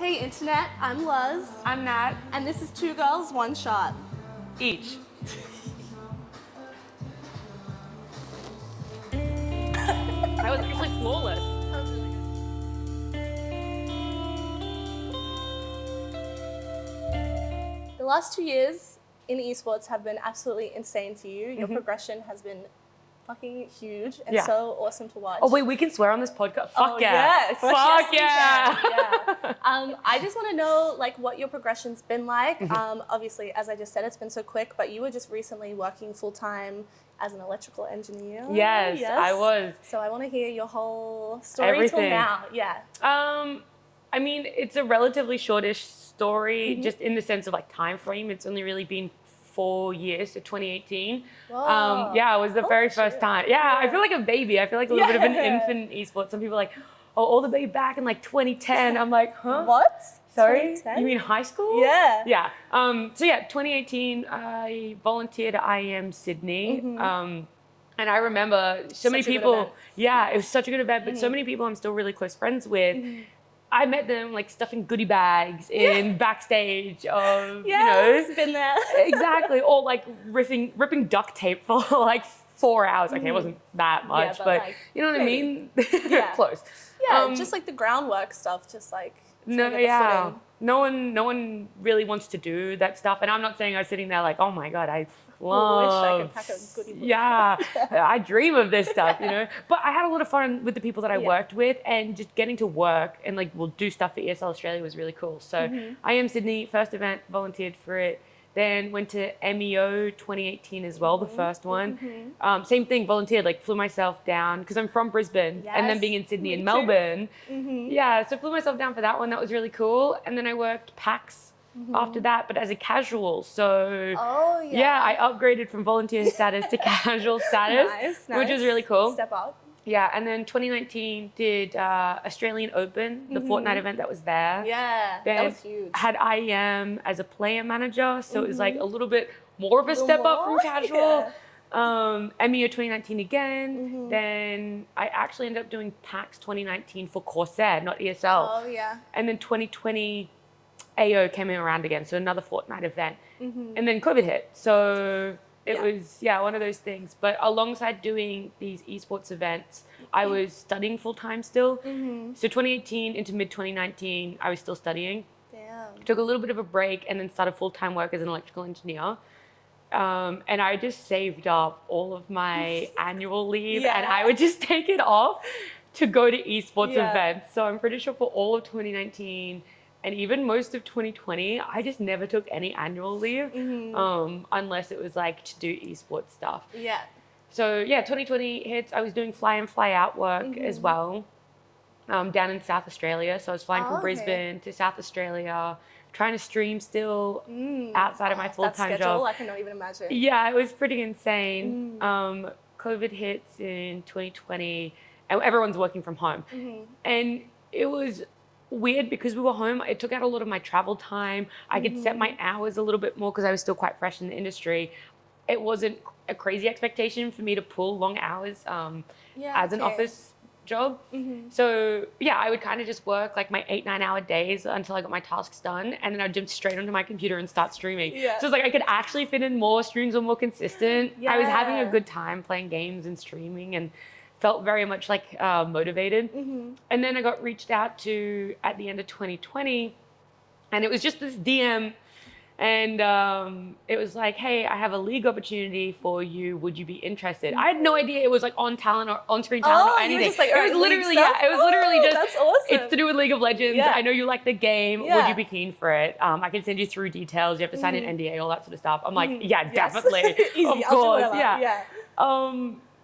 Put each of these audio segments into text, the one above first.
Hey Internet, I'm Luz. I'm Nat. And this is Two Girls, One Shot. Each. That was actually flawless. The last 2 years in esports have been absolutely insane for you. Your progression has been fucking huge and so awesome to watch. Oh wait, we can swear on this podcast. Oh, Fuck yeah. Yes, Fuck yes, yeah. Yeah. I just want to know like what your progression's been like. Obviously, as I just said, it's been so quick, but you were just recently working full time as an electrical engineer. Yes, I was. So I want to hear your whole story Everything. till now. Yeah. I mean, it's a relatively shortish story, just in the sense of like time frame. It's only really been 4 years, so 2018. Whoa. Yeah, it was the very first time. Yeah, I feel like a baby. I feel like a little bit of an infant in esports. Some people are like, oh, all the way back in like 2010. I'm like, huh? What? Sorry? 2010? You mean high school? Yeah. Yeah. So yeah, 2018, I volunteered at IEM Sydney. And I remember so many people. Yeah, it was such a good event, but so many people I'm still really close friends with. I met them like stuffing goodie bags in backstage of, you know. Been there. Exactly. Or like ripping duct tape for like 4 hours. Okay, it wasn't that much, but like, you know what maybe. I mean? Yeah. Close. Yeah, just like the groundwork stuff, just like No, trying to get the yeah. footing. No one really wants to do that stuff. And I'm not saying I was sitting there like, oh my God, I wish I could love. pack a goodie book. Yeah, I dream of this stuff, you know. But I had a lot of fun with the people that I worked with, and just getting to work and like we'll do stuff for ESL Australia was really cool. So I am Sydney, first event, volunteered for it. Then went to MEO 2018 as well, the first one. Same thing, volunteered, like flew myself down because I'm from Brisbane and then being in Sydney and Melbourne. Yeah, so flew myself down for that one. That was really cool. And then I worked PAX after that, but as a casual. So I upgraded from volunteer status to casual status, which was really cool. Step up. Yeah, and then 2019 did Australian Open, the Fortnite event that was there. Yeah, Then that was huge. had IEM as a player manager, so it was like a little bit more of a step up from casual. MEO 2019 again. Then I actually ended up doing PAX 2019 for Corsair, not ESL. Oh yeah. And then 2020 AO came around again, so another Fortnite event. And then COVID hit, so it was one of those things. But alongside doing these esports events, I was studying full time still. So 2018 into mid 2019, I was still studying. Damn. Took a little bit of a break and then started full time work as an electrical engineer. And I just saved up all of my annual leave and I would just take it off to go to esports events. So I'm pretty sure for all of 2019 and even most of 2020, I just never took any annual leave unless it was like to do esports stuff. Yeah. So yeah, 2020 hits. I was doing fly in, fly out work as well down in South Australia. So I was flying from Brisbane to South Australia, trying to stream still outside of my full-time job. I cannot even imagine. Yeah, it was pretty insane. COVID hits in 2020 and everyone's working from home. And it was weird because we were home. It took out a lot of my travel time. I could set my hours a little bit more because I was still quite fresh in the industry. It wasn't a crazy expectation for me to pull long hours as an office job. So yeah, I would kind of just work like my 8-9 hour days until I got my tasks done, and then I'd jump straight onto my computer and start streaming. So it's like I could actually fit in more streams or more consistent. I was having a good time playing games and streaming and felt very much like motivated. And then I got reached out to at the end of 2020, and it was just this DM, and it was like, hey, I have a league opportunity for you. Would you be interested? I had no idea it was like on talent or on screen talent or anything. Just like, it was literally it was literally just that's awesome. It's to do with League of Legends. I know you like the game. Would you be keen for it? I can send you through details. You have to sign an NDA, all that sort of stuff. I'm like, yeah, definitely. Easy. Of course.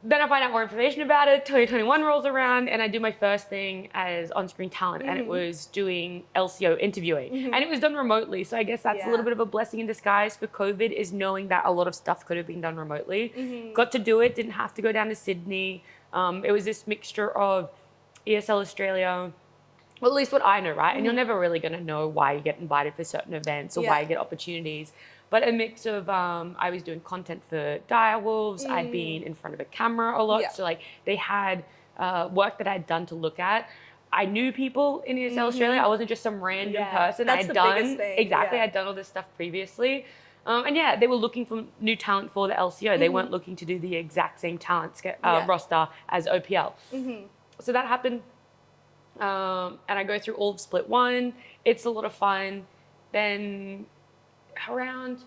Then I find out more information about it. 2021 rolls around and I do my first thing as on-screen talent, and it was doing LCO interviewing. And it was done remotely. So I guess that's a little bit of a blessing in disguise for COVID, is knowing that a lot of stuff could have been done remotely. Got to do it, didn't have to go down to Sydney. It was this mixture of ESL Australia, well, at least what I know, right? And you're never really going to know why you get invited for certain events or why you get opportunities. But a mix of, I was doing content for Direwolves. I'd been in front of a camera a lot. So like they had work that I'd done to look at. I knew people in ESL Australia. I wasn't just some random person. That's the biggest thing. Exactly. Yeah. I'd done all this stuff previously. And yeah, they were looking for new talent for the LCO. They weren't looking to do the exact same talent roster as OPL. So that happened. And I go through all of Split 1. It's a lot of fun. Then around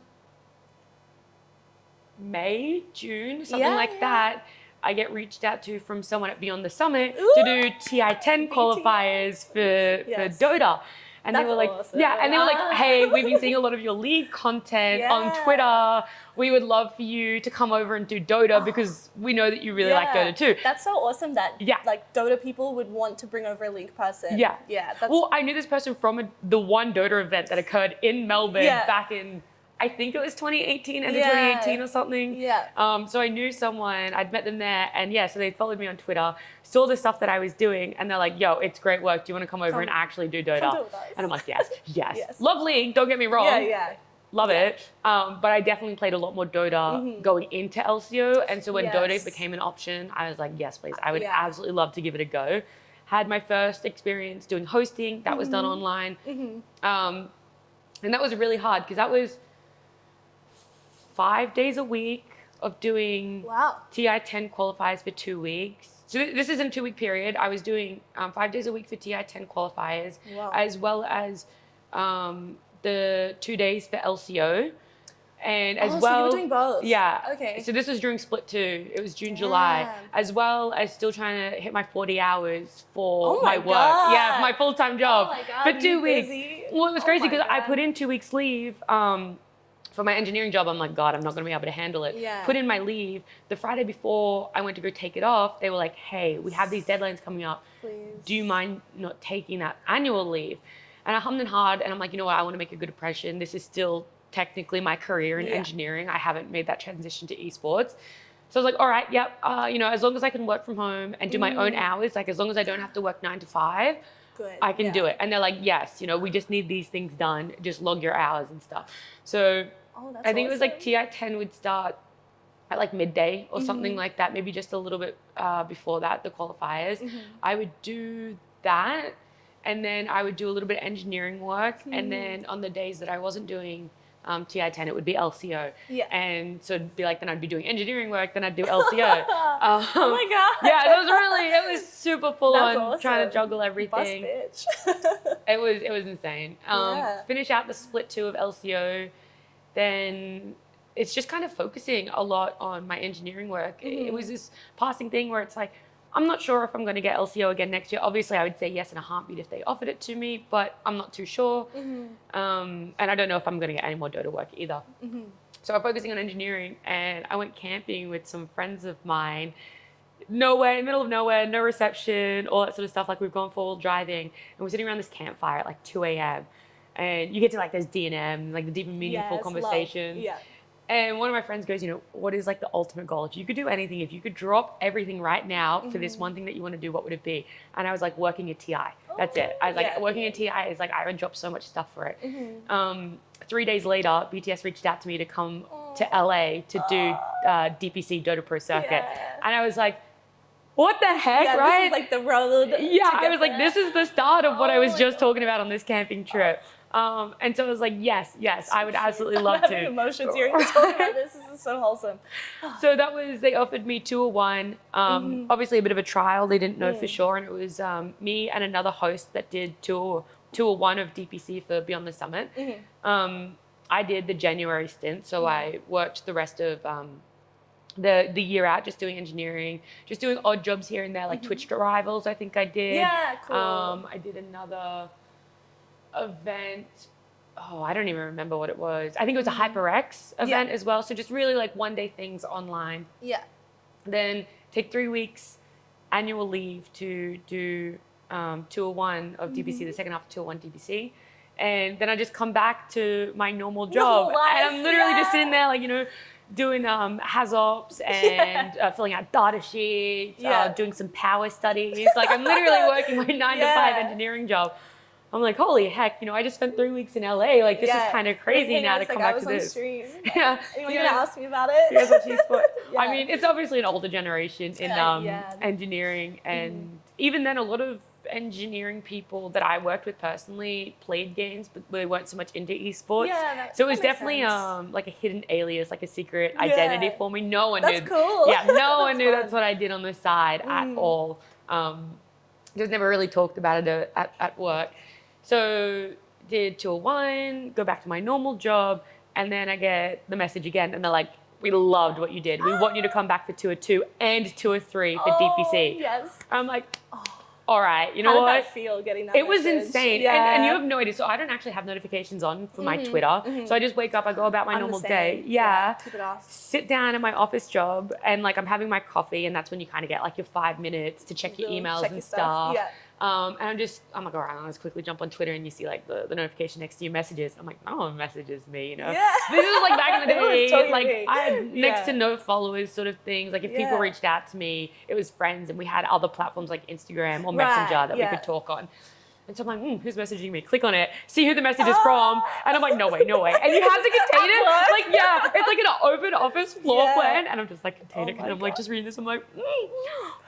May, June, something like that, I get reached out to from someone at Beyond the Summit to do TI10 qualifiers for Dota. And they were like, and they were like, hey, we've been seeing a lot of your league content on Twitter. We would love for you to come over and do Dota because we know that you really like Dota too. That's so awesome that like Dota people would want to bring over a league person. Well, I knew this person from the one Dota event that occurred in Melbourne back in, I think it was 2018, end of 2018 or something. So I knew someone, I'd met them there, and so they followed me on Twitter, saw the stuff that I was doing, and they're like, yo, it's great work. Do you want to come over and actually do Dota? Come do it with us. And I'm like, yes. Love League, don't get me wrong. Love it. But I definitely played a lot more Dota going into LCO. And so when Dota became an option, I was like, yes, please. I would absolutely love to give it a go. Had my first experience doing hosting. That was done online. And that was really hard because that was 5 days a week of doing TI10 qualifiers for 2 weeks. So this is in a 2-week period. I was doing 5 days a week for TI10 qualifiers, as well as the 2 days for LCO. And as well, so you were doing both. Okay. So this was during Split 2. It was June, July, as well as still trying to hit my 40 hours for my work. For my full-time job for 2 weeks. Well, it was crazy because I put in 2 weeks leave for my engineering job. I'm like, God, I'm not going to be able to handle it. Put in my leave. The Friday before I went to go take it off, they were like, hey, we have these deadlines coming up. Do you mind not taking that annual leave? And I hummed and hawed, and I'm like, you know what? I want to make a good impression. This is still technically my career in engineering. I haven't made that transition to esports. So I was like, all right, as long as I can work from home and do my own hours, like as long as I don't have to work 9 to 5, I can do it. And they're like, yes, we just need these things done. Just log your hours and stuff. So I think it was like TI10 would start at like midday or something like that, maybe just a little bit before that, the qualifiers. I would do that, and then I would do a little bit of engineering work, and then on the days that I wasn't doing TI10, it would be LCO. And so it'd be like, then I'd be doing engineering work, then I'd do LCO. Oh my God. It was super full on trying to juggle everything. Boss bitch. It was insane. Finish out the Split 2 of LCO, then it's just kind of focusing a lot on my engineering work. It was this passing thing where it's like, I'm not sure if I'm going to get LCO again next year. Obviously, I would say yes in a heartbeat if they offered it to me, but I'm not too sure. And I don't know if I'm going to get any more Dota work either. So I'm focusing on engineering, and I went camping with some friends of mine. Nowhere, in the middle of nowhere, no reception, all that sort of stuff. Like we've gone for driving, and we're sitting around this campfire at like 2 a.m. And you get to like those D&M, like the deep and meaningful conversations. And one of my friends goes, what is like the ultimate goal? If you could do anything, if you could drop everything right now for this one thing that you want to do, what would it be? And I was like, working at TI. That's it. I was like, working at TI is like, I would drop so much stuff for it. 3 days later, BTS reached out to me to come to LA to do DPC Dota Pro Circuit. And I was like, what the heck, right? This is like the road. I was like, this is the start of what I was just talking about on this camping trip. And so I was like, yes, I would absolutely love to. Emotions hearing you talk about this. This is so wholesome. So they offered me 201. Obviously a bit of a trial. They didn't know for sure. And it was me and another host that did 201 of DPC for Beyond the Summit. I did the January stint. So I worked the rest of the year out just doing engineering, just doing odd jobs here and there, like Twitch rivals, I think I did. Yeah, cool. I did another event. I don't even remember what it was. I think it was a HyperX event as well. So just really like 1 day things online. Then take 3 weeks annual leave to do 201 of DPC, the second half of 201 DPC. And then I just come back to my normal job. And I'm literally just sitting there like, doing HasOps and filling out data sheets, doing some power studies. Like I'm literally working my 9 to 5 engineering job. I'm like, holy heck, I just spent 3 weeks in LA. Like this is kind of crazy now to come back to this. Anyone gonna ask me about it? You guys watch esport? I mean, it's obviously an older generation in engineering, and even then, a lot of engineering people that I worked with personally played games, but they weren't so much into esports. Yeah, so it was that makes definitely sense. like a hidden alias, like a secret identity for me. No one That's knew. cool. Yeah, no one That's knew fun. that's what I did on the side at all. Just never really talked about it at work. So did tour 1, go back to my normal job, and then I get the message again, and they're like, we loved what you did. We want you to come back for tour 2 and tour 3 for DPC. Yes. I'm like, all right, you know How what? did that feel getting that It was message? insane. Yeah. And you have no idea. So I don't actually have notifications on for my Twitter. So I just wake up, I go about my I'm normal the day. same. Yeah. Keep it off. Sit down at my office job and like I'm having my coffee, and that's when you kind of get like your 5 minutes to check your emails Check and your stuff. Yeah. And I'm like, all right, I'll just quickly jump on Twitter, and you see like the notification next to your messages. I'm like, no one messages me, you know. Yeah. This is like back in the It was day, totally like me. I had next to Yeah. no followers sort of things. Like if people Yeah. reached out to me, it was friends, and we had other platforms like Instagram or Right, Messenger that we yeah. could talk on. And so I'm like, who's messaging me? Click on it, see who the message is from. And I'm like, no way. And you have to contain it. What? Like, yeah, it's like an open office floor Yeah. plan. And I'm just like, contain Oh it. And my I'm like, God. just reading this. I'm like,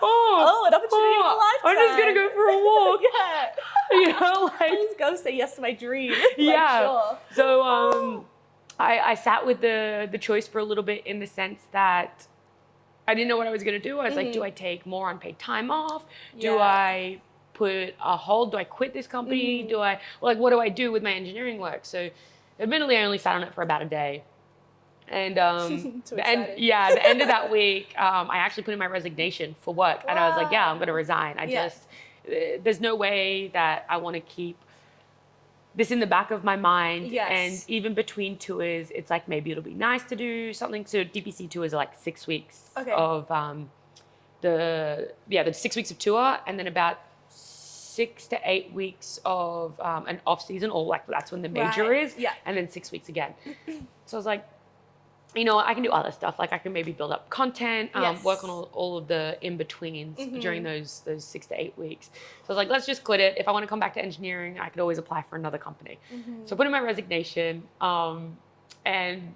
Oh, an opportunity of a I'm just going to go for a walk. Yeah. You know, like, Just go say yes to my dream. yeah. Sure. So I sat with the choice for a little bit in the sense that I didn't know what I was going to do. I was like, do I take more unpaid time off? Do Yeah. I put a hold? Do I quit this company? What do I do with my engineering work? So admittedly, I only sat on it for about a day. And Too the end, exciting. yeah, the end of that week, I actually put in my resignation for work. And I was like, yeah, I'm going to resign. There's no way that I want to keep this in the back of my mind. Yes. And even between tours, it's like, maybe it'll be nice to do something. So DPC tours are like 6 weeks of the 6 weeks of tour, and then about 6 to 8 weeks of an off season, or like that's when the major Right. is, Yeah. and then 6 weeks again. So I was like, you know, I can do other stuff. Like I can maybe build up content, Yes. work on all of the in-betweens during those 6 to 8 weeks. So I was like, let's just quit it. If I want to come back to engineering, I could always apply for another company. So I put in my resignation, and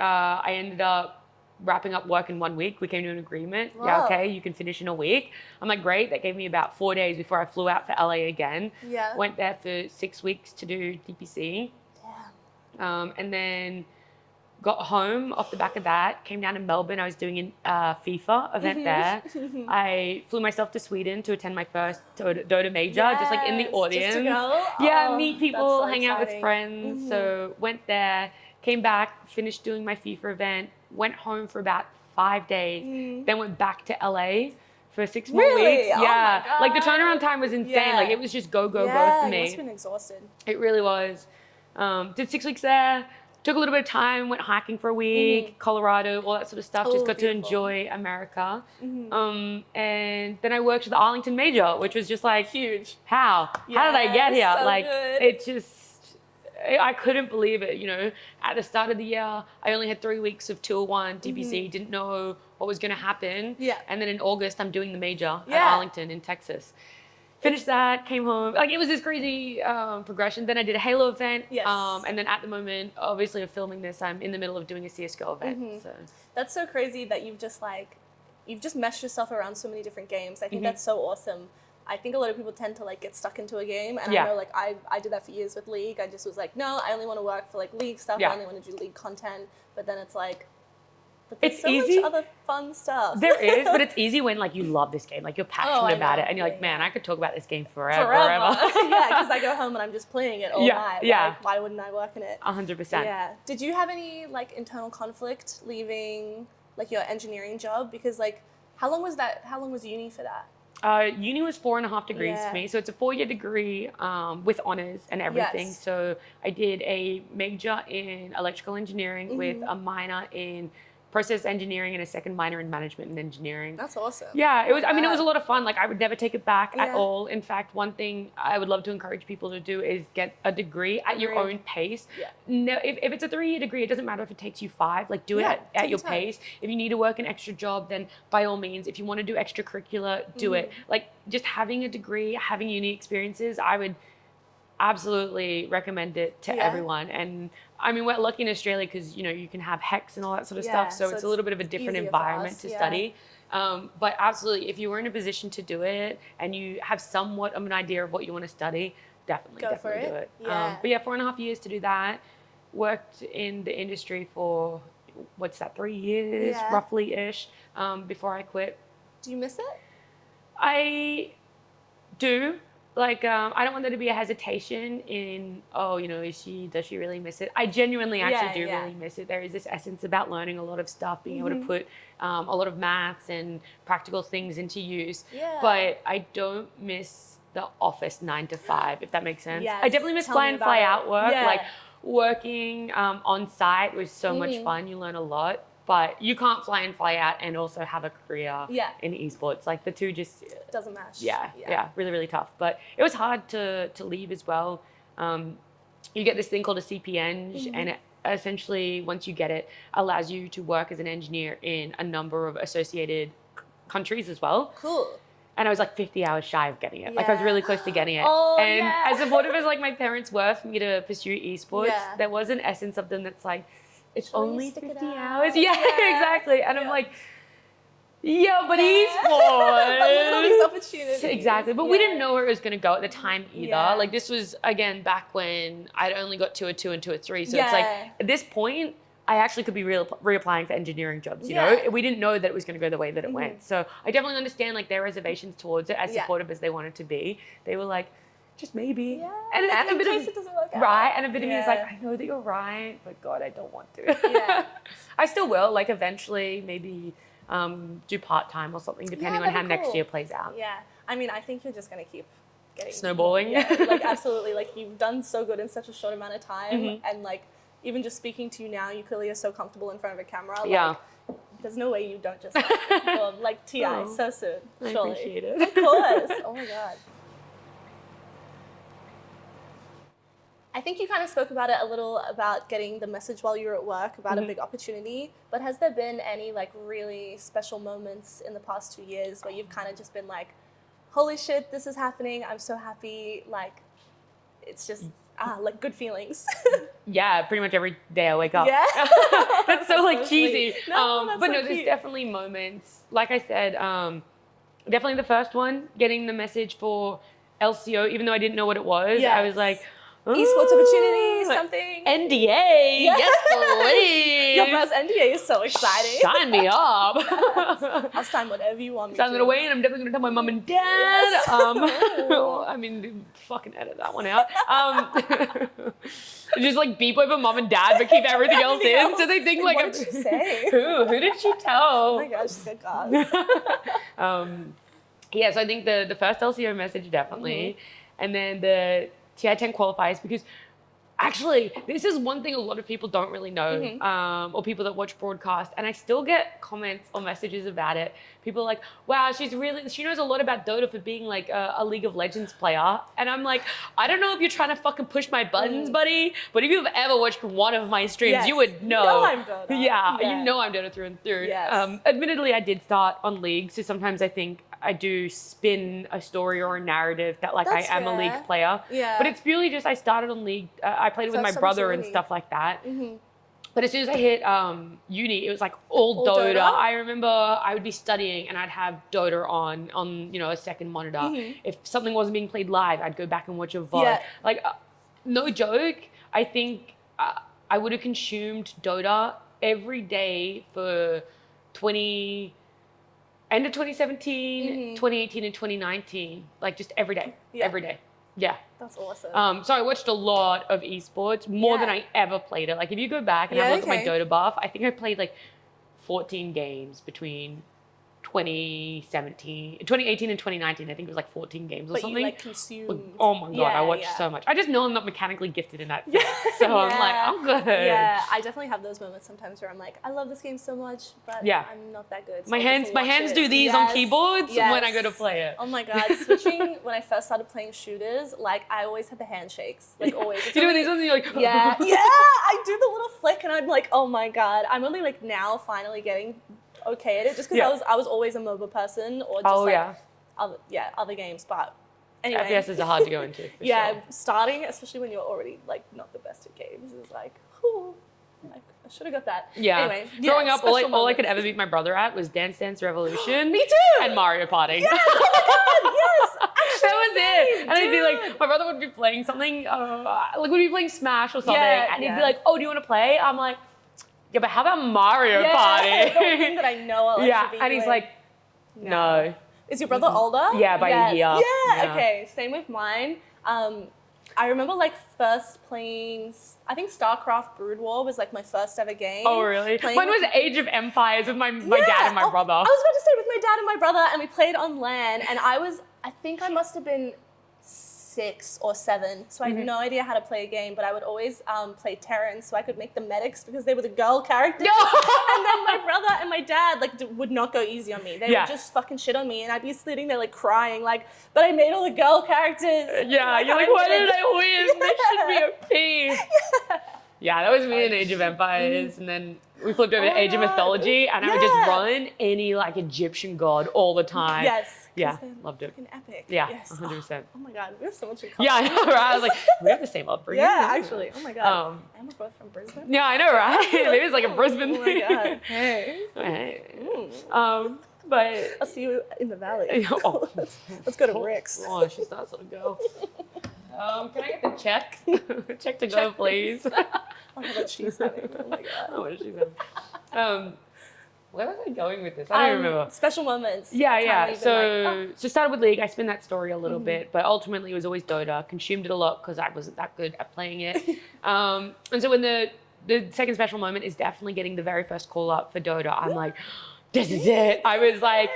I ended up wrapping up work in 1 week. We came to an agreement. Wow. Yeah, okay, you can finish in a week. I'm like, great. That gave me about 4 days before I flew out for LA again. Yeah. Went there for 6 weeks to do DPC. Yeah. And then got home off the back of that, came down to Melbourne. I was doing a FIFA event there. I flew myself to Sweden to attend my first dota major, just like in the Yes, audience. just to go? Yeah, Oh, meet that's people, so hang out with exciting. friends. So went there, came back, finished doing my FIFA event, went home for about 5 days, then went back to LA for 6 more Really? weeks. Oh Yeah, my like the God. turnaround time was insane. Yeah. Like it was just go for You must me. have been exhausted. It really was. Did 6 weeks there. Took a little bit of time, went hiking for a week, Colorado, all that sort of stuff. Oh, Just got beautiful. to enjoy America. And then I worked at the Arlington Major, which was just like, Huge. how did I get here? so Like, good. it just, I couldn't believe it. You know, at the start of the year, I only had 3 weeks of Tour 1, DPC, didn't know what was going to happen. Yeah. And then in August, I'm doing the major at Yeah. Arlington in Texas. Finished that, came home. Like, it was this crazy progression. Then I did a Halo event. Yes. And then at the moment, obviously, of filming this, I'm in the middle of doing a CSGO event. So That's so crazy that you've just meshed yourself around so many different games. I think that's so awesome. I think a lot of people tend to like get stuck into a game, and Yeah. I know like I did that for years with League. I just was like, no, I only want to work for like League stuff. Yeah. I only want to do League content. But then it's like, but It's there's so easy. much other fun stuff. there is, but it's easy when like you love this game, like you're passionate I about know. it, and you're like, Yeah, man, I could talk about this game forever. Forever. Yeah, because I go home and I'm just playing it all Yeah, night. yeah. Like, why wouldn't I work in it? 100%. Yeah. Did you have any like internal conflict leaving like your engineering job? Because like, how long was that? How long was uni for that? Uni was 4.5 degrees Yeah. for me. So it's a 4-year degree with honors and everything. Yes. So I did a major in electrical engineering with a minor in process engineering and a second minor in management and engineering. That's awesome. Yeah, it was. I mean, it Wow. was a lot of fun. Like, I would never take it back at Yeah. all. In fact, one thing I would love to encourage people to do is get a degree at your Agreed. own pace. Yeah. No, if it's a 3-year degree, it doesn't matter if it takes you 5. Like, do it Yeah, at take your your time. pace. If you need to work an extra job, then by all means. If you want to do extracurricular, do it. Like, just having a degree, having uni experiences, absolutely recommend it to everyone. And I mean, we're lucky in Australia because, you know, you can have HECs and all that sort of stuff. So it's a little bit of a different environment to study. But absolutely, if you were in a position to do it and you have somewhat of an idea of what you want to study, definitely do it. Yeah. But yeah, 4.5 years to do that. Worked in the industry for, 3 years, roughly-ish, before I quit. Do you miss it? I do. Like, I don't want there to be a hesitation in, does she really miss it? I genuinely actually do really miss it. There is this essence about learning a lot of stuff, being able to put a lot of maths and practical things into use. Yeah. But I don't miss the office 9 to 5, if that makes sense. Yes. I definitely miss fly in, fly out work. Yeah. Like, working on site was so much fun. You learn a lot. But you can't fly in, fly out and also have a career in esports. Like, the two just doesn't match. Yeah, really, really tough. But it was hard to leave as well. You get this thing called a CPeng, and it essentially, once you get it, allows you to work as an engineer in a number of associated countries as well. Cool. And I was like 50 hours shy of getting it. Like, I was really close to getting it. Oh, and as supportive as like my parents were for me to pursue esports, there was an essence of them that's like, it's only 50 hours. Yeah, exactly. And I'm like, yeah, but esports. But look at all these opportunities. Exactly. But we didn't know where it was going to go at the time either. Yeah. Like, this was, again, back when I'd only got 2 or 2 and 2 or 3. So it's like, at this point, I actually could be reapplying for engineering jobs, you know? We didn't know that it was going to go the way that it went. So I definitely understand, like, their reservations towards it, as supportive as they wanted to be. They were like, just maybe. Yeah. And in a bit case of, it doesn't work out. Right. And a bit of me is like, I know that you're right, but God, I don't want to. Yeah. I still will, like, eventually maybe do part-time or something, depending on how next year plays out. Yeah. I mean, I think you're just going to keep getting snowballing. Yeah, like, absolutely. Like, you've done so good in such a short amount of time. And, like, even just speaking to you now, you clearly are so comfortable in front of a camera. Like, there's no way you don't just, like, TI so soon. I surely. appreciate it. Of course. Oh, my God. I think you kind of spoke about it a little, about getting the message while you were at work about a big opportunity, but has there been any like really special moments in the past 2 years where you've kind of just been like, holy shit, this is happening, I'm so happy, like, it's just, like, good feelings? Yeah, pretty much every day I wake up. Yeah? That's so like cheesy. That's but so no, there's cute. definitely moments. Like I said, definitely the first one, getting the message for LCO, even though I didn't know what it was, I was like, esports opportunity, something. NDA, yes please. Your first NDA is so exciting. Sign me up. I'll sign whatever you want me Sign to. it away, and I'm definitely gonna tell my mum and dad. Yes. I mean, fucking edit that one out. Just like beep over mum and dad, but keep everything else in, so they think like, what did she say? Who did she tell? Oh my gosh, she's got gas. Yeah, so I think the first LCO message definitely, and then the TI-10 qualifiers, because actually this is one thing a lot of people don't really know, or people that watch broadcast, and I still get comments or messages about it. People are like, wow, she knows a lot about Dota for being like a League of Legends player. And I'm like, I don't know if you're trying to fucking push my buttons, buddy, but if you've ever watched one of my streams, you would know. You know I'm Dota. Yeah, you know I'm Dota through and through. Yes. Admittedly, I did start on League, so sometimes I think I do spin a story or a narrative that like That's I am a fair. League player. Yeah. But it's purely just I started on League. I played it with my First brother and opportunity. stuff like that. But as soon as I hit uni, it was like all Dota. Dota? I remember I would be studying and I'd have Dota on a second monitor. If something wasn't being played live, I'd go back and watch a VOD. Yeah. Like, no joke, I think I would have consumed Dota every day for end of 2017, 2018, and 2019. Like, just every day. Every day. Yeah. That's awesome. So I watched a lot of esports, more than I ever played it. Like, if you go back and have a look at my Dota buff, I think I played like 14 games between 2018 and 2019. I think it was like 14 games or something. But you like consumed. Oh my God, I watched so much. I just know I'm not mechanically gifted in that sense. So I'm like, I'm good. Yeah, I definitely have those moments sometimes where I'm like, I love this game so much, but I'm not that good. So My hands do these on keyboards when I go to play it. Oh my God, switching, when I first started playing shooters, like I always had the handshakes, like always. It's You know these ones and you're like, yeah, I do the little flick and I'm like, oh my God. I'm only like now finally getting okay at it, just because I was always a MOBA person or just other games, but Anyway. FPSs are hard to go into. For Yeah, sure. starting, especially when you're already like not the best at games, is like, whew, like I should have got that. Yeah. Anyway, Growing up, all I moments. could ever beat my brother at was Dance Dance Revolution. Me too. And Mario Party. Yes, oh my God, yes. That was it. And I'd be dude. like, my brother would be playing something, like we'd be playing Smash or something, Yeah, and he'd yeah. be like, "Oh, do you want to play?" I'm like, "Yeah, but how about Mario Yeah, Party?" the thing that I know I'll Yeah, actually be and he's doing. like, "No." Is your brother older? Yeah, by a year. Yeah, Yeah. okay. Same with mine. I remember like first playing, I think StarCraft Brood War was like my first ever game. Oh, really? Playing Mine with- was Age of Empires with my Yeah, dad and my brother. I was about to say with my dad and my brother, and we played on LAN, and I think I must have been 6 or 7, so I had no idea how to play a game, but I would always play Terrans so I could make the medics because they were the girl characters. And then my brother and my dad like would not go easy on me. They would just fucking shit on me, and I'd be sitting there like crying, like, but I made all the girl characters. Yeah, you're like, why did I win? This should be a P. Yeah, that was me in Age of Empires, and then we flipped over to Age of Mythology, and I would just run any like Egyptian god all the time. Yes. 'cause Yeah, they're loved it. fucking epic. Yeah, Yes. 100%. Oh my God, we have so much in common. Yeah, I know, right? I was like, we have the same upbringing. Yeah, actually. Oh my God. And we're both from Brisbane. Yeah, I know, right? Maybe it's like a Brisbane Oh thing. my God. Hey. Hey. Mm. But I'll see you in the valley. Oh. Let's go to Rick's. Oh, she's that sort of girl. Can I get the check? Check to go, please. Oh, how much she's having. Oh my God. How much she's having. Where was I going with this? I don't remember. Special moments. Yeah. Time where So started with League. I spin that story a little bit, but ultimately it was always Dota. Consumed it a lot because I wasn't that good at playing it. And so when the second special moment is definitely getting the very first call up for Dota, I'm like, this is it. I was like,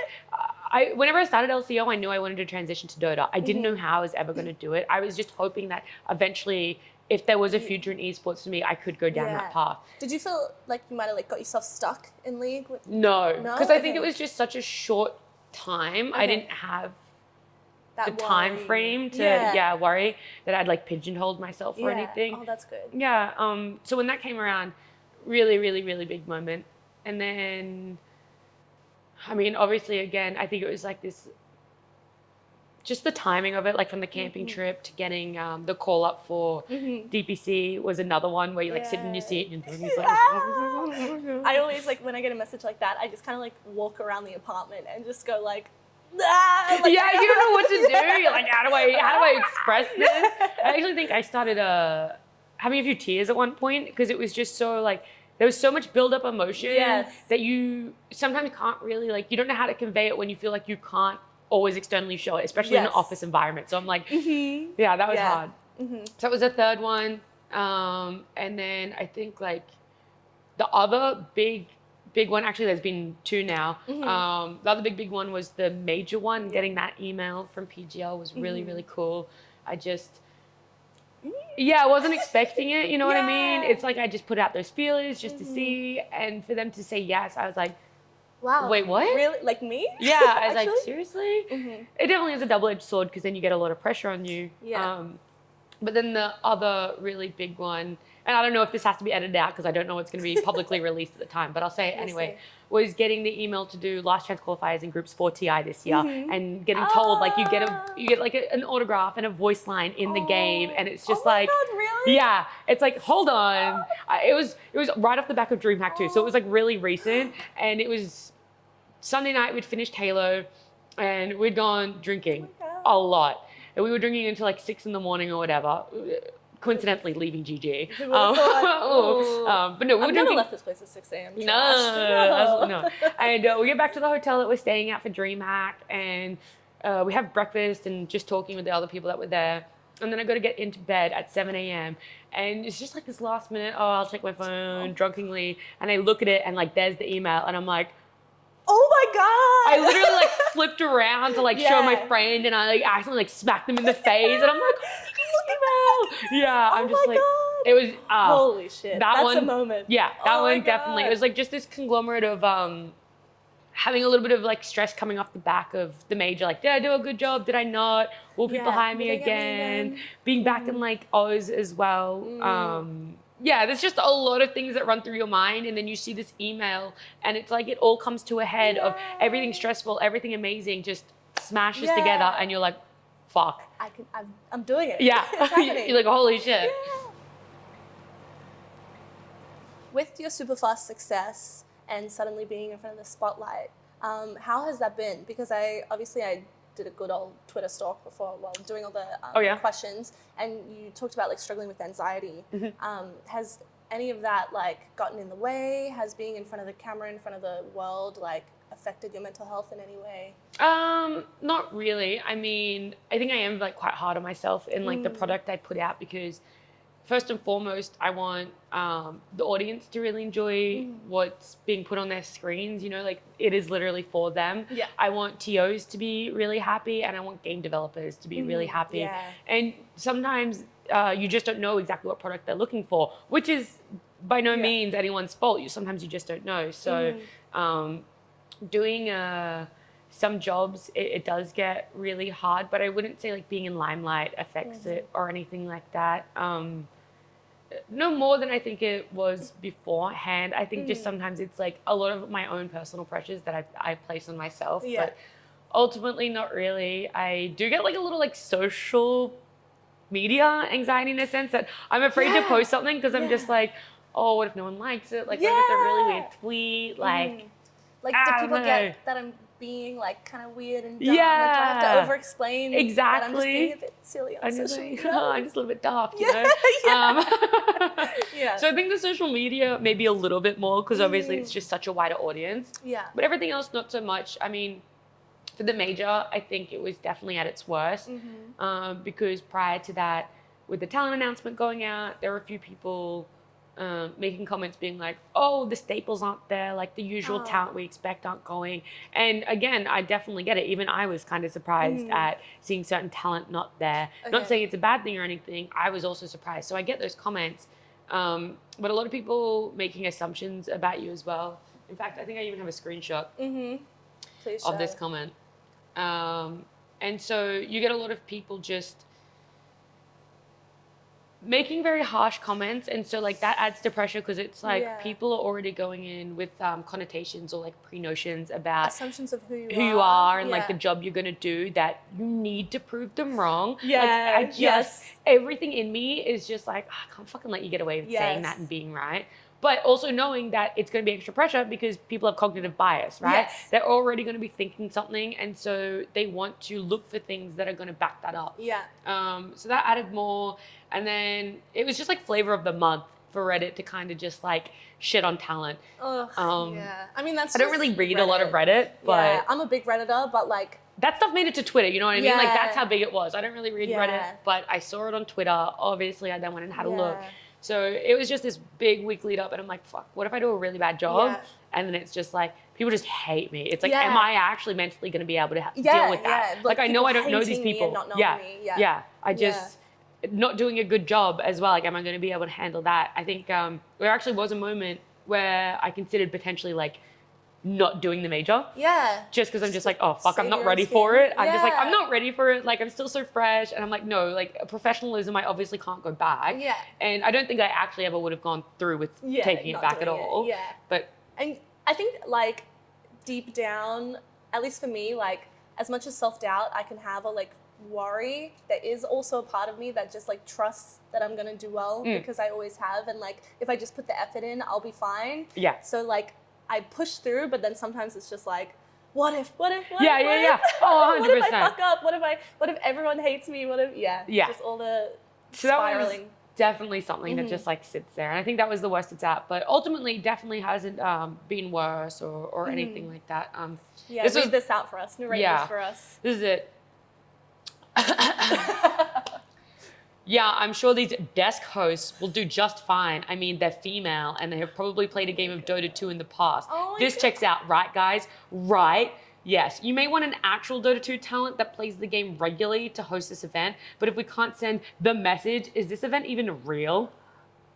whenever I started LCO, I knew I wanted to transition to Dota. I didn't know how I was ever going to do it. I was just hoping that eventually, if there was a future in esports for me, I could go down that path. Did you feel like you might have like got yourself stuck in League? No, No? because I think Okay. it was just such a short time. I didn't have That the time worry. frame to worry that I'd like pigeonholed myself or Yeah. anything. Oh, that's good. Yeah. So when that came around, really, really, really big moment. And then, I mean, obviously, again, I think it was like this. Just the timing of it, like from the camping trip to getting the call up for DPC was another one where you like sit in your seat and you're like, I always like when I get a message like that, I just kind of like walk around the apartment and just go like, ah, like yeah, you don't know what to do. You're like, how do I express this? I actually think I started having a few tears at one point because it was just so like there was so much build up emotion that you sometimes can't really like you don't know how to convey it when you feel like you can't always externally show it, especially in an office environment. So I'm like, yeah, that was hard. So that was the third one. And then I think like the other big one, actually there's been 2 now. The other big one was the major one. Getting that email from PGL was really, really cool. I wasn't expecting it, you know what I mean? It's like I just put out those feelers just to see, and for them to say yes, I was like, wow. Wait, what? Really? Like me? Yeah, I was like, Actually? seriously? It definitely is a double-edged sword because then you get a lot of pressure on you. Yeah. But then the other really big one, and I don't know if this has to be edited out because I don't know what's going to be publicly released at the time, but I'll say it anyway, was getting the email to do last chance qualifiers in groups for TI this year and getting told like you get like an autograph and a voice line in the game, and it's just like, God, really? yeah, it's like, hold on. It was right off the back of DreamHack too, so it was like really recent, and it was Sunday night. We'd finished Halo, and we'd gone drinking a lot, and we were drinking until like 6 a.m. or whatever. Coincidentally, leaving GG. But no, we I've were never drinking. left this place at 6 a.m. No. And we get back to the hotel that we're staying at for DreamHack, and we have breakfast and just talking with the other people that were there. And then I got to get into bed at 7 a.m. And it's just like this last minute, I'll check my phone drunkenly. And I look at it and like, there's the email. And I'm like, oh my God. I literally like flipped around to like show my friend, and I like accidentally like smacked them in the face. And I'm like, look at email. Yeah, I'm just like, it was, holy shit. That's one, a moment. Yeah, that Oh my one definitely. God. It was like just this conglomerate of having a little bit of like stress coming off the back of the major. Like, did I do a good job? Did I not? Will people hire me Will they get me again? again? Being back in like Oz as well. Yeah, there's just a lot of things that run through your mind, and then you see this email, and it's like it all comes to a head of everything stressful, everything amazing just smashes together, and you're like, fuck. I'm doing it. Yeah. It's happening. You're like, holy shit. Yeah. With your super fast success and suddenly being in front of the spotlight, how has that been? Because I did a good old Twitter stalk before while doing all the questions, and you talked about like struggling with anxiety. Has any of that like gotten in the way? Has being in front of the camera, in front of the world, like affected your mental health in any way? Not really. I mean, I think I am like quite hard on myself in like the product I put out, because first and foremost, I want the audience to really enjoy what's being put on their screens. You know, like it is literally for them. Yeah. I want TOs to be really happy, and I want game developers to be really happy. Yeah. And sometimes you just don't know exactly what product they're looking for, which is by no means anyone's fault. Sometimes you just don't know. So doing some jobs, it does get really hard, but I wouldn't say like being in limelight affects it or anything like that. No more than I think it was beforehand. I think just sometimes it's like a lot of my own personal pressures that I place on myself, but ultimately not really. I do get like a little like social media anxiety in a sense that I'm afraid to post something because I'm just like, oh, what if no one likes it? Like, what if it's a really weird tweet? Like do people get that I'm being like kind of weird and dumb? Like, do I have to over-explain that I'm just being a bit silly on social media? I'm just a little bit daft, you know? So I think the social media maybe a little bit more, because obviously it's just such a wider audience. Yeah. But everything else, not so much. I mean, for the major, I think it was definitely at its worst, because prior to that, with the talent announcement going out, there were a few people making comments being like, oh, the staples aren't there, like the usual talent we expect aren't going. And again, I definitely get it. Even I was kind of surprised at seeing certain talent not there. Not saying it's a bad thing or anything. I was also surprised. So I get those comments. But a lot of people making assumptions about you as well. In fact, I think I even have a screenshot of this comment. And so you get a lot of people just making very harsh comments, and so like that adds to pressure, because it's like people are already going in with connotations or like pre-notions about assumptions of who you are and like the job you're going to do, that you need to prove them wrong. Everything in me is just like, I can't fucking let you get away with saying that and being right. But also knowing that it's going to be extra pressure because people have cognitive bias, right? They're already going to be thinking something, and so they want to look for things that are going to back that up. So that added more. And then it was just like flavor of the month for Reddit to kind of just like shit on talent. I mean, that's I don't really read a lot of Reddit, but I'm a big Redditor, but like that stuff made it to Twitter, you know what I mean? Like that's how big it was. I don't really read Reddit, but I saw it on Twitter. Obviously, I then went and had a look. So it was just this big week lead up, and I'm like, fuck, what if I do a really bad job? And then it's just like, people just hate me. It's like, am I actually mentally going to be able to deal with that? Like I know I don't know these people. I just, not doing a good job as well. Like, am I going to be able to handle that? I think there actually was a moment where I considered potentially like not doing the major. Just because I'm just like, oh, fuck, I'm not ready for it. I'm just like, I'm not ready for it. Like, I'm still so fresh. And I'm like, no, like professionalism, I obviously can't go back. And I don't think I actually ever would have gone through with taking it back at all. But and I think like deep down, at least for me, like as much as self-doubt I can have, or like worry, there is also a part of me that just like trusts that I'm gonna do well because I always have, and like if I just put the effort in, I'll be fine. So like I push through, but then sometimes it's just like, what if Oh, 100%. What if I fuck up? What if everyone hates me? What if just all the spiraling. That was definitely something that just like sits there, and I think that was the worst it's at, but ultimately definitely hasn't been worse or anything like that. Read this out for us. Narrate this for us. This is it. I'm sure these desk hosts will do just fine. I mean, they're female and they have probably played a game of Dota 2 in the past. This checks out, right, guys? Right? Yes. You may want an actual Dota 2 talent that plays the game regularly to host this event, but if we can't send the message, is this event even real?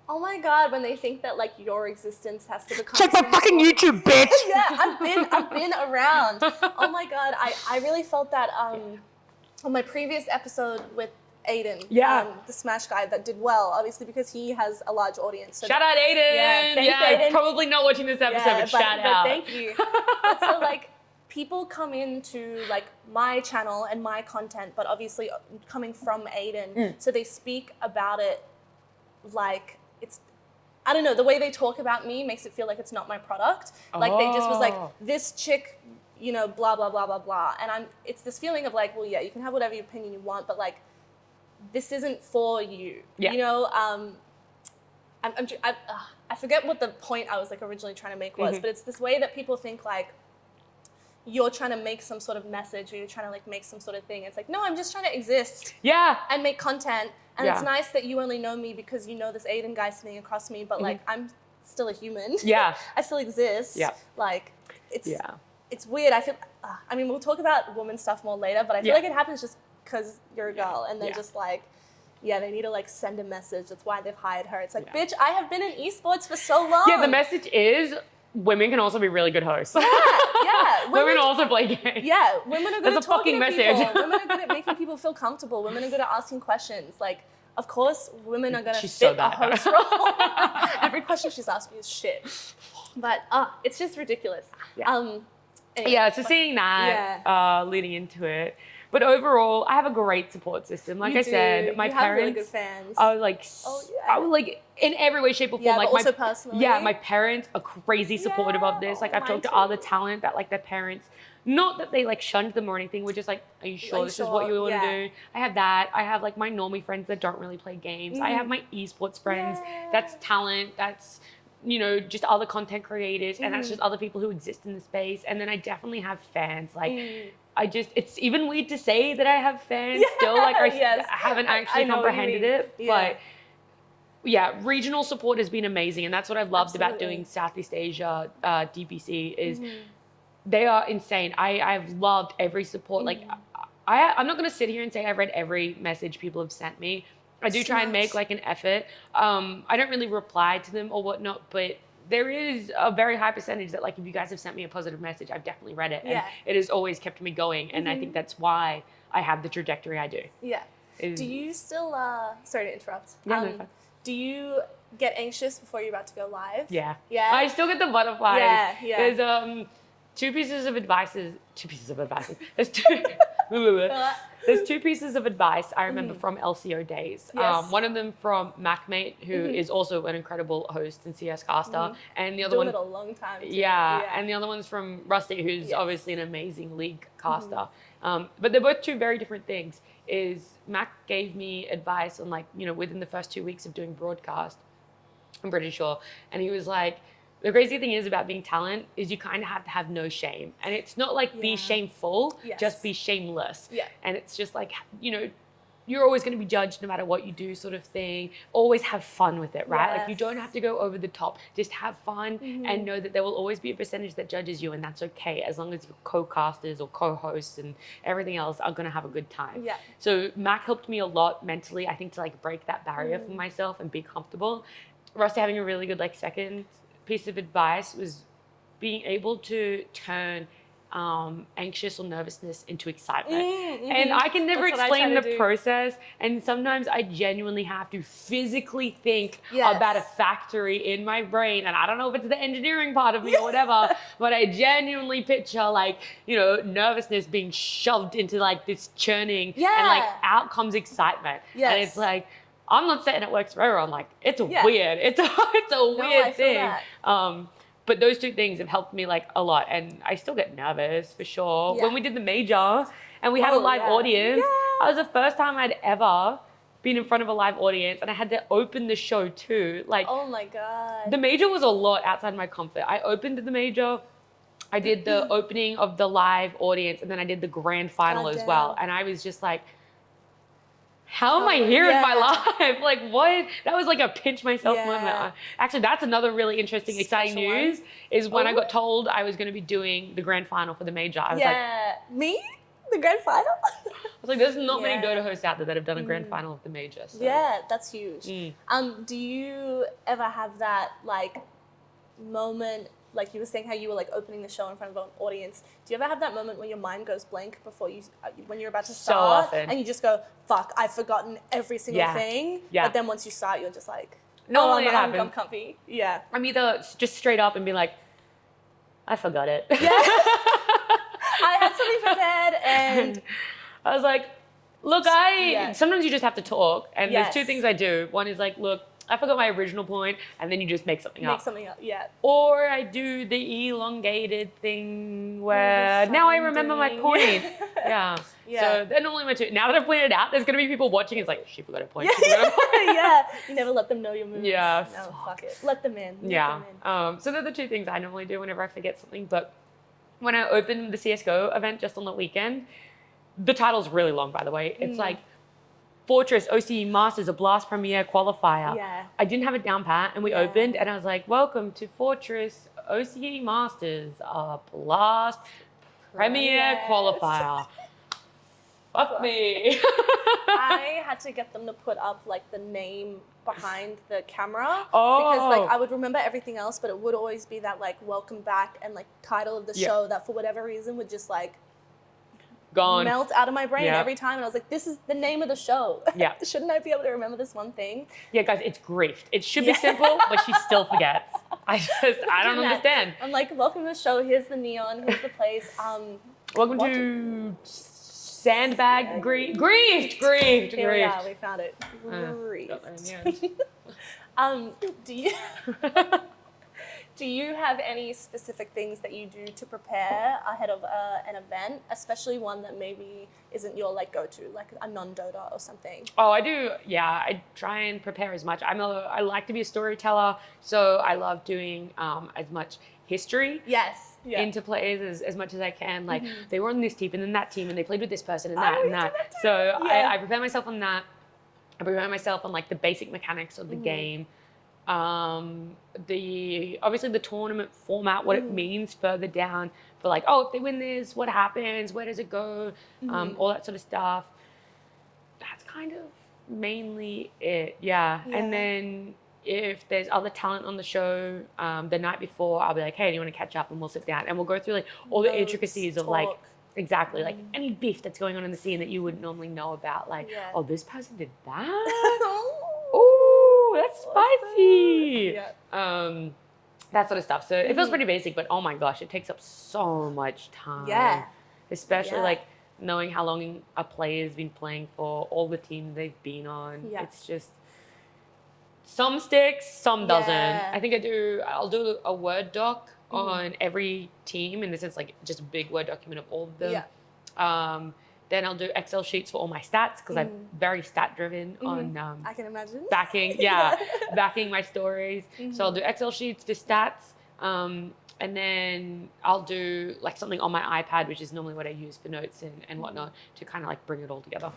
Oh my God, when they think that like your existence has to become— Check my fucking YouTube, bitch! I've been around. Oh my God, I really felt that on my previous episode with Aiden, the Smash guy that did well, obviously because he has a large audience. So shout out Aiden! Thanks, Aiden. Probably not watching this episode, but shout out. Thank you. But so like, people come into like my channel and my content, but obviously coming from Aiden, so they speak about it like it's, I don't know, the way they talk about me makes it feel like it's not my product. Like they just was like, this chick, you know, blah, blah, blah, blah, blah. And it's this feeling of like, well, yeah, you can have whatever opinion you want, but like, this isn't for you, you know? I forget what the point I was like originally trying to make was, but it's this way that people think like, you're trying to make some sort of message or you're trying to like make some sort of thing. It's like, no, I'm just trying to exist and make content. And it's nice that you only know me because you know this Aiden guy sitting across me, but like, I'm still a human. I still exist. Like, it's weird. I feel, I mean, we'll talk about woman stuff more later, but I feel like it happens just because you're a girl and they're just like, they need to like send a message. That's why they've hired her. It's like, bitch, I have been in esports for so long. Yeah, the message is women can also be really good hosts. Women also play games. Women are good at talking to people. Women are good at making people feel comfortable. Women are good at asking questions. Like, of course, women are going to fit a host role. Every question she's asked me is shit. But it's just ridiculous. Anyway, so seeing that leading into it. But overall, I have a great support system. Like I said, my parents, have really good fans. I was like in every way, shape, or form. Like but also personally. My parents are crazy supportive of this. Like I've talked to other talent that like their parents, not that they like shunned them or anything. We're just like, are you sure this is what you want to do? I have that. I have like my normie friends that don't really play games. I have my esports friends. That's talent. That's, you know, just other content creators, and that's just other people who exist in the space. And then I definitely have fans. Like, it's even weird to say that I have fans still. Like, I haven't actually comprehended it. But yeah, regional support has been amazing. And that's what I've loved about doing Southeast Asia DPC is they are insane. I've loved every support. Like, I'm not going to sit here and say I've read every message people have sent me. I do try and make like an effort. I don't really reply to them or whatnot, but there is a very high percentage that like if you guys have sent me a positive message, I've definitely read it. And it has always kept me going. And I think that's why I have the trajectory I do. Do you still, sorry to interrupt. Do you get anxious before you're about to go live? I still get the butterflies. There's two pieces of advice. There's two pieces of advice I remember from LCO days. One of them from MacMate, who is also an incredible host and CS caster, and the other one, it a long time. And the other one's from Rusty, who's obviously an amazing League caster. But they're both two very different things. Is Mac gave me advice on like, you know, within the first 2 weeks of doing broadcast, I'm pretty sure, and he was like, the crazy thing is about being talent is you kind of have to have no shame. And it's not like be shameful, just be shameless. And it's just like, you know, you're always going to be judged no matter what you do sort of thing. Always have fun with it, right? Like you don't have to go over the top. Just have fun and know that there will always be a percentage that judges you, and that's okay as long as your co-casters or co-hosts and everything else are going to have a good time. So Mac helped me a lot mentally, I think, to like break that barrier for myself and be comfortable. Rusty having a really good like second piece of advice was being able to turn anxious or nervousness into excitement. And I can never explain the process, and sometimes I genuinely have to physically think about a factory in my brain, and I don't know if it's the engineering part of me or whatever, but I genuinely picture like, you know, nervousness being shoved into like this churning and like out comes excitement. And it's like, I'm not saying it works for everyone. Like it's weird. It's a weird thing. But those two things have helped me like a lot, and I still get nervous for sure. When we did the major and we had a live audience, that was the first time I'd ever been in front of a live audience, and I had to open the show too. Like, oh my God. The major was a lot outside my comfort. I opened the major, I did the opening of the live audience, and then I did the grand final as well. And I was just like, how am I here in my life? Like what? That was like a pinch myself moment. Actually, that's another really interesting, exciting news is when I got told I was going to be doing the grand final for the major. I was like, me? The grand final? I was like, there's not many Dota hosts out there that have done a grand final of the major. So. Yeah, that's huge. Do you ever have that like moment, like you were saying how you were like opening the show in front of an audience, do you ever have that moment when your mind goes blank before you, when you're about to start? So often. And you just go, fuck, I've forgotten every single thing. But then once you start, you're just like, no, I'm comfy. I'm either just straight up and be like, I forgot it. fully prepared, and I was like, look, sometimes you just have to talk, and there's two things I do. One is like, look, I forgot my original point, and then you just make something up. Make something up, yeah. Or I do the elongated thing where now I remember my point. Yeah. So they're normally my two. Now that I've pointed it out, there's going to be people watching. It's like, she forgot her point. She forgot her point. Yeah. You never let them know your moves. Yeah. No, fuck it. Let them in. Yeah. So they're the two things I normally do whenever I forget something. But when I opened the CSGO event just on the weekend, the title's really long, by the way. It's like Fortress, OCE Masters, a Blast Premier qualifier. Yeah. I didn't have it down pat, and we opened, and I was like, welcome to Fortress, OCE Masters, a Blast Premier qualifier. Fuck me. I had to get them to put up like the name behind the camera because like I would remember everything else, but it would always be that like welcome back and like title of the show that for whatever reason would just like gone, melt out of my brain every time, and I was like, this is the name of the show. Yeah. Shouldn't I be able to remember this one thing? Yeah, guys, it's grief. It should be simple, but she still forgets. I don't understand. I'm like, welcome to the show. Here's the neon. Here's the place. Welcome to Sandbag Grieved. Here we are. We found it. Grieved. Do you have any specific things that you do to prepare ahead of an event, especially one that maybe isn't your like go-to, like a non-dota or something? Oh, I do. Yeah, I try and prepare as much. I like to be a storyteller, so I love doing as much history into players as much as I can. Like they were on this team and then that team, and they played with this person and that and that. So I prepare myself on that. I prepare myself on like the basic mechanics of the game. Obviously the tournament format, what it means further down for like, oh, if they win this, what happens? Where does it go? All that sort of stuff. That's kind of mainly it. Yeah. And then if there's other talent on the show, the night before, I'll be like, hey, do you want to catch up? And we'll sit down and we'll go through like all the intricacies of like, exactly, like any beef that's going on in the scene that you wouldn't normally know about. Like, oh, this person did that? Ooh, that's spicy. That sort of stuff. So it feels pretty basic, but oh my gosh, it takes up so much time. Yeah. Especially like knowing how long a player's been playing for, all the teams they've been on. Yeah. It's just, some sticks, some doesn't. I think I'll do a Word doc on every team, in the sense like just a big Word document of all of them. Then I'll do Excel sheets for all my stats, because I'm very stat driven on I can imagine. backing my stories. So I'll do Excel sheets for stats, and then I'll do like something on my iPad, which is normally what I use for notes and whatnot, to kind of like bring it all together.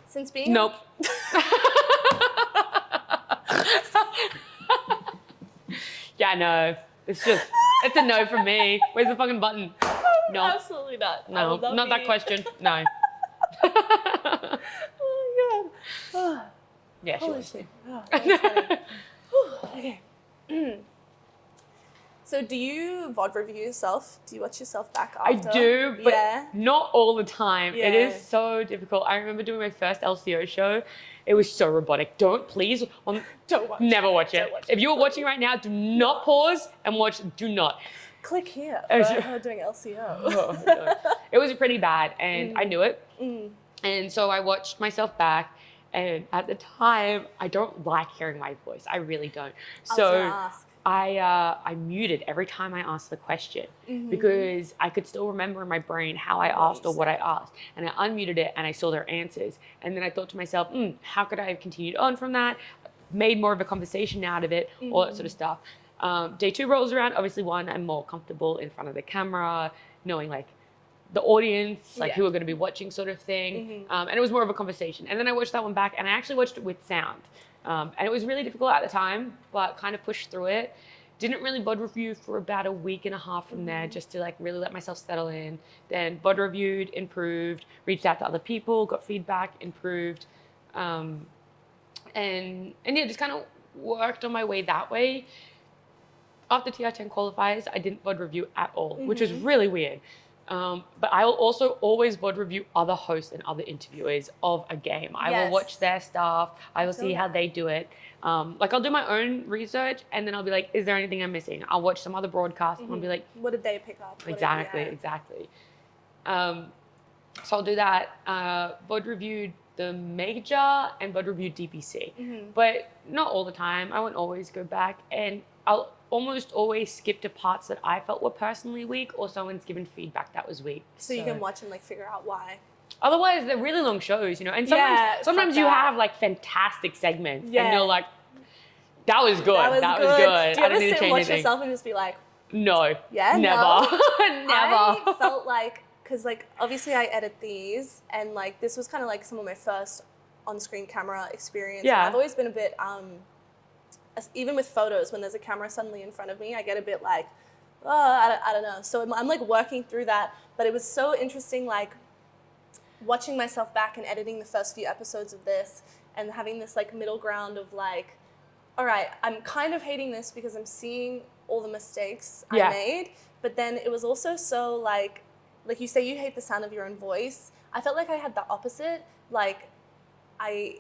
Since being Yeah, no. It's a no from me. Where's the fucking button? No. Absolutely not. No, not that question. No. Oh my god. Yeah, Holy sure. shit. Oh, that's funny. Okay. So do you VOD review yourself? Do you watch yourself back after? I do, but not all the time. It is so difficult. I remember doing my first LCO show. It was so robotic. Never watch it. If you're watching right now, do not pause and watch. Do not. Click here for her doing LCO. Oh my God. It was pretty bad, and I knew it. And so I watched myself back, and at the time, I don't like hearing my voice. I really don't. So I muted every time I asked the question, because I could still remember in my brain how I asked or what I asked. And I unmuted it and I saw their answers. And then I thought to myself, how could I have continued on from that? Made more of a conversation out of it, all that sort of stuff. Day 2 rolls around. Obviously, one, I'm more comfortable in front of the camera, knowing like the audience, like who are going to be watching, sort of thing. And it was more of a conversation. And then I watched that one back, and I actually watched it with sound. And it was really difficult at the time, but kind of pushed through it. Didn't really VOD review for about a week and a half from there, just to like really let myself settle in. Then VOD reviewed, improved, reached out to other people, got feedback, improved. And yeah, just kind of worked on my way that way. After TR10 qualifiers, I didn't VOD review at all, which was really weird. But I'll also always VOD review other hosts and other interviewers of a game. I will watch their stuff. I will see how they do it. Like I'll do my own research and then I'll be like, is there anything I'm missing? I'll watch some other broadcast and I'll be like, what did they pick up? Exactly. So I'll do that. VOD reviewed the major and VOD reviewed DPC, but not all the time. I won't always go back, and I'll almost always skip to parts that I felt were personally weak or someone's given feedback that was weak. So you can watch and like figure out why. Otherwise, they're really long shows, you know. And sometimes you have like fantastic segments, and you're like, "That was good. That was good." Do you ever sit and watch yourself and just be like, "No, yeah, never, no. never." I felt like, because like obviously I edit these, and like this was kind of like some of my first on-screen camera experience. Yeah, I've always been a bit even with photos, when there's a camera suddenly in front of me, I get a bit like, oh, I don't know. So I'm like working through that, but it was so interesting, like watching myself back and editing the first few episodes of this and having this like middle ground of like, all right, I'm kind of hating this because I'm seeing all the mistakes I made, but then it was also so like you say you hate the sound of your own voice. I felt like I had the opposite. Like I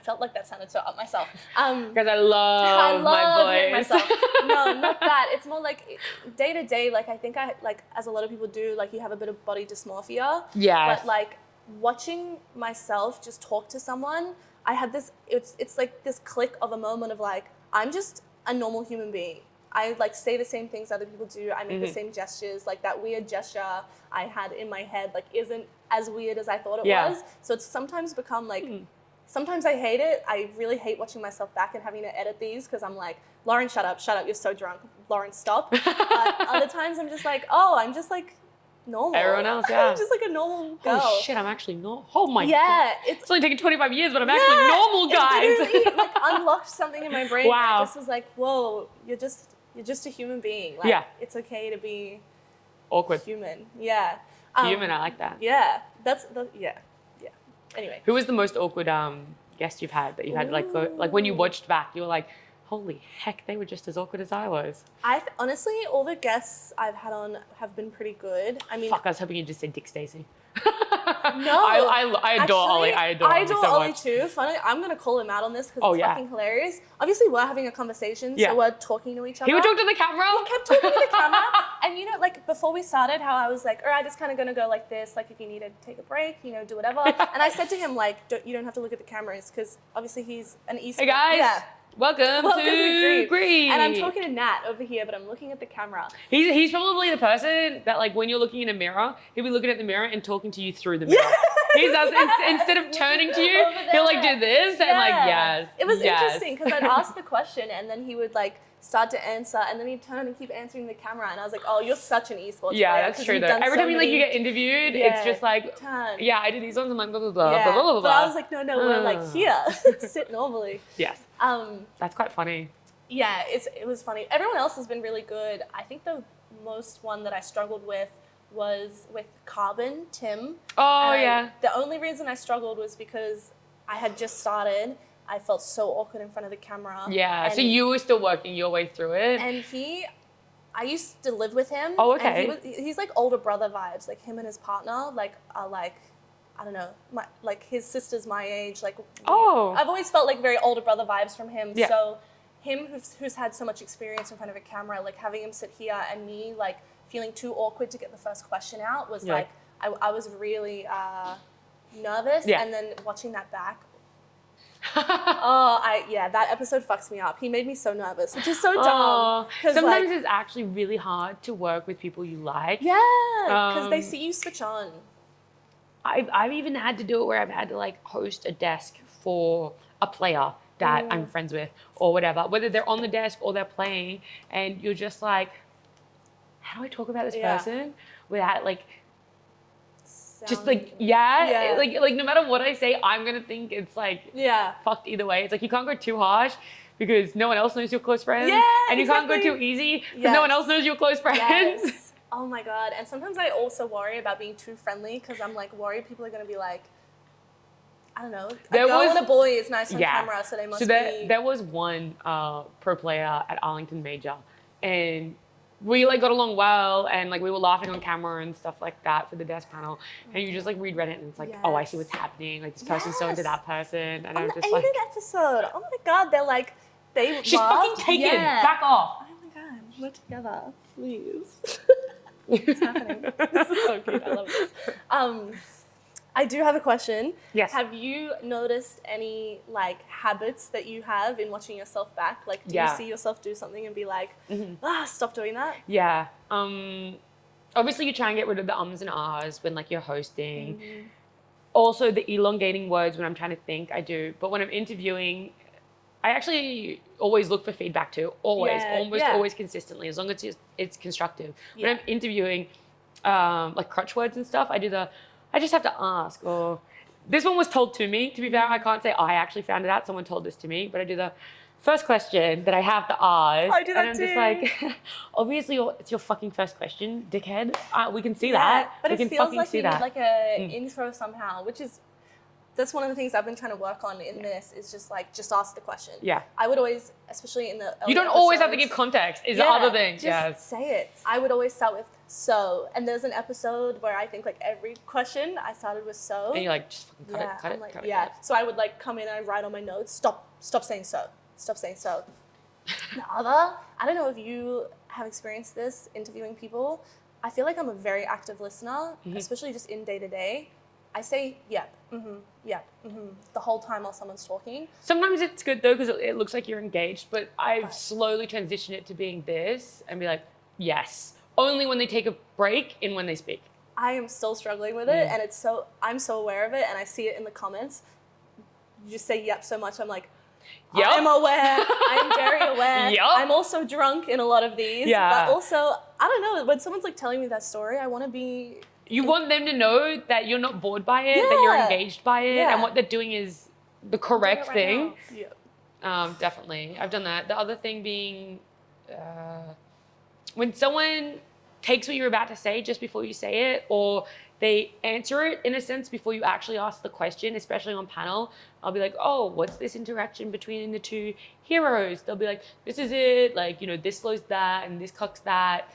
felt like that sounded so up myself. Because I love my voice. Myself. No, not that. It's more like day to day. Like I think as a lot of people do, like you have a bit of body dysmorphia. Yeah. But like watching myself just talk to someone, I had this. It's like this click of a moment of like, I'm just a normal human being. I like say the same things other people do. I make the same gestures. Like that weird gesture I had in my head, like isn't as weird as I thought it was. So it's sometimes become like. Sometimes I hate it. I really hate watching myself back and having to edit these because I'm like, Lauren, shut up, you're so drunk. Lauren, stop. But other times I'm just like, oh, I'm just like normal. Everyone else, I'm just like a normal girl. Oh shit, I'm actually not. Oh my god. It's only taken 25 years, but I'm actually normal, guys. It literally like unlocked something in my brain. Wow. I just was like, whoa, you're just a human being. Like, it's okay to be awkward. Human. Yeah. Human, I like that. Yeah. Yeah. Anyway. Who was the most awkward guest you've had that you had like when you watched back, you were like, holy heck, they were just as awkward as I was. Honestly, all the guests I've had on have been pretty good. I mean, fuck, I was hoping you'd just say Dick Stacy. No, I adore Ollie. I adore Ollie too. Funny, I'm gonna call him out on this because it's fucking hilarious. Obviously, we're having a conversation, so we're talking to each other. He would talk to the camera. He kept talking to the camera, and you know, like before we started, how I was like, all right, it's kind of gonna go like this. Like if you need to take a break, you know, do whatever. And I said to him, like, you don't have to look at the cameras because obviously he's an esports. Hey guys. Yeah. Welcome to Green. And I'm talking to Nat over here, but I'm looking at the camera. He's probably the person that like when you're looking in a mirror, he'll be looking at the mirror and talking to you through the mirror. He does instead of turning to you, he'll like do this and like yes. It was interesting because I'd ask the question and then he would like start to answer and then he'd turn and keep answering the camera and I was like, oh, you're such an esports player. Yeah, that's true though. Every time you get interviewed, it's just like, yeah, I did these ones. I'm like blah blah blah blah blah blah. But I was like, no, we're like here, sit normally. Yes. That's quite funny. Yeah, it was funny. Everyone else has been really good. I think the most one that I struggled with was with Carbon, Tim. Oh, yeah. The only reason I struggled was because I had just started. I felt so awkward in front of the camera. Yeah, so you were still working your way through it. And I used to live with him. Oh, okay. And he's like older brother vibes. Like him and his partner, like are like, I don't know, like his sister's my age. Like, I've always felt like very older brother vibes from him. Yeah. So him who's had so much experience in front of a camera, like having him sit here and me like feeling too awkward to get the first question out was like, I was really nervous. Yeah. And then watching that back, that episode fucks me up. He made me so nervous, which is so dumb. Sometimes it's actually really hard to work with people you like. Yeah, because they see you switch on. I've even had to do it where I've had to like host a desk for a player that I'm friends with or whatever, whether they're on the desk or they're playing, and you're just like, how do I talk about this person without like, just like, like no matter what I say, I'm gonna think it's like fucked either way. It's like you can't go too harsh because no one else knows your close friends, and you can't go too easy because no one else knows your close friends. Yes. Oh my god! And sometimes I also worry about being too friendly because I'm like worried people are gonna be like, I don't know, a girl and a boy is nice on camera, so they must be. There was one pro player at Arlington Major, and we like got along well, and like we were laughing on camera and stuff like that for the desk panel, and you just like read Reddit and it's like, oh, I see what's happening, like this person's so into that person, and On I'm the just like, episode, oh my god, they're like, they she's fucking taken, back off. Oh my god, we're together, please. What's happening? This is so cute, I love this. I do have a question. Yes. Have you noticed any like habits that you have in watching yourself back? Like, do you see yourself do something and be like, stop doing that? Yeah. Obviously you try and get rid of the ums and ahs when like you're hosting. Also the elongating words when I'm trying to think, I do. But when I'm interviewing, I actually always look for feedback too. Always, always consistently, as long as it's constructive. When I'm interviewing, like crutch words and stuff, I just have to ask. Or this one was told to me. To be fair, I can't say I actually found it out. Someone told this to me. But I do the first question that I have to ask. I do that and I'm just like, obviously, it's your fucking first question, dickhead. We can see that. But we it can feels fucking like see you that. need like a intro somehow, which is, that's one of the things I've been trying to work on in this, is just like, just ask the question. Yeah. I would always, especially in the You don't always have to give context, is the other thing. Just say it. I would always start with so. And there's an episode where I think like every question I started with so. And you're like, just fucking cut it. So I would like come in and I write on my notes, stop saying so. Stop saying so. The other, I don't know if you have experienced this interviewing people. I feel like I'm a very active listener, especially just in day to day. I say yep, the whole time while someone's talking. Sometimes it's good though because it looks like you're engaged, but I've slowly transitioned it to being this and be like, yes, only when they take a break and when they speak. I am still struggling with it, and I'm so aware of it, and I see it in the comments. You just say yep so much, I'm like, yep. I'm aware. I'm very aware. Yep. I'm also drunk in a lot of these. Yeah. But also, I don't know, when someone's like telling me that story, I want to be... You want them to know that you're not bored by it, that you're engaged by it, and what they're doing is the correct thing. Definitely. I've done that. The other thing being, when someone takes what you're about to say just before you say it, or they answer it in a sense before you actually ask the question, especially on panel, I'll be like, oh, what's this interaction between the two heroes? They'll be like, this is it, like, you know, this slows that and this cucks that.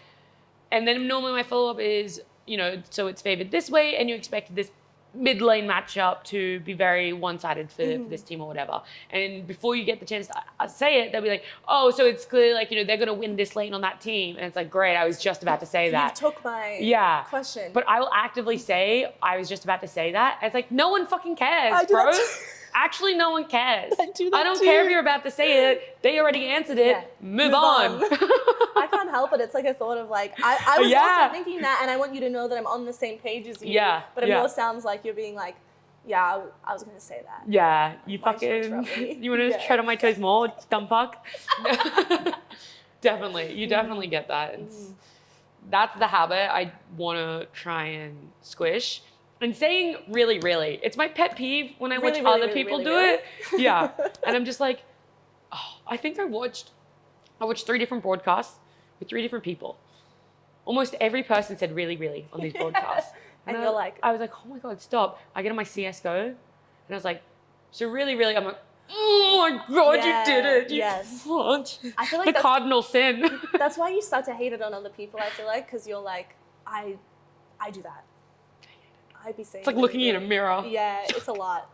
And then normally my follow-up is, you know, so it's favored this way and you expected this mid-lane matchup to be very one-sided for this team or whatever. And before you get the chance to say it, they'll be like, oh, so it's clear, like, you know, they're going to win this lane on that team. And it's like, great, I was just about to say that. You took my question. But I will actively say, I was just about to say that. And it's like, no one fucking cares, I do bro. that too. Actually, no one cares. I do that I don't too. care if you're about to say it. They already answered it. Yeah. Move on. I can't help it. It's like a thought of like, I was also thinking that, and I want you to know that I'm on the same page as you. Yeah. But it more sounds like you're being like, I was going to say that. Yeah. You fucking, you want to tread on my toes more, dumb fuck? Definitely. You definitely get that. That's the habit I want to try and squish. And saying really, really, it's my pet peeve when I watch other people do it. Yeah. And I'm just like, oh, I think I watched 3 different broadcasts with 3 different people. Almost every person said really, really on these broadcasts. And you're like, I was like, oh my God, stop. I get on my CSGO and I was like, so really, really, I'm like, oh my God, you did it. You fucked. I feel like the cardinal sin. That's why you start to hate it on other people, I feel like, because you're like, I do that. I'd be saying it's like looking in a mirror. Yeah, it's a lot.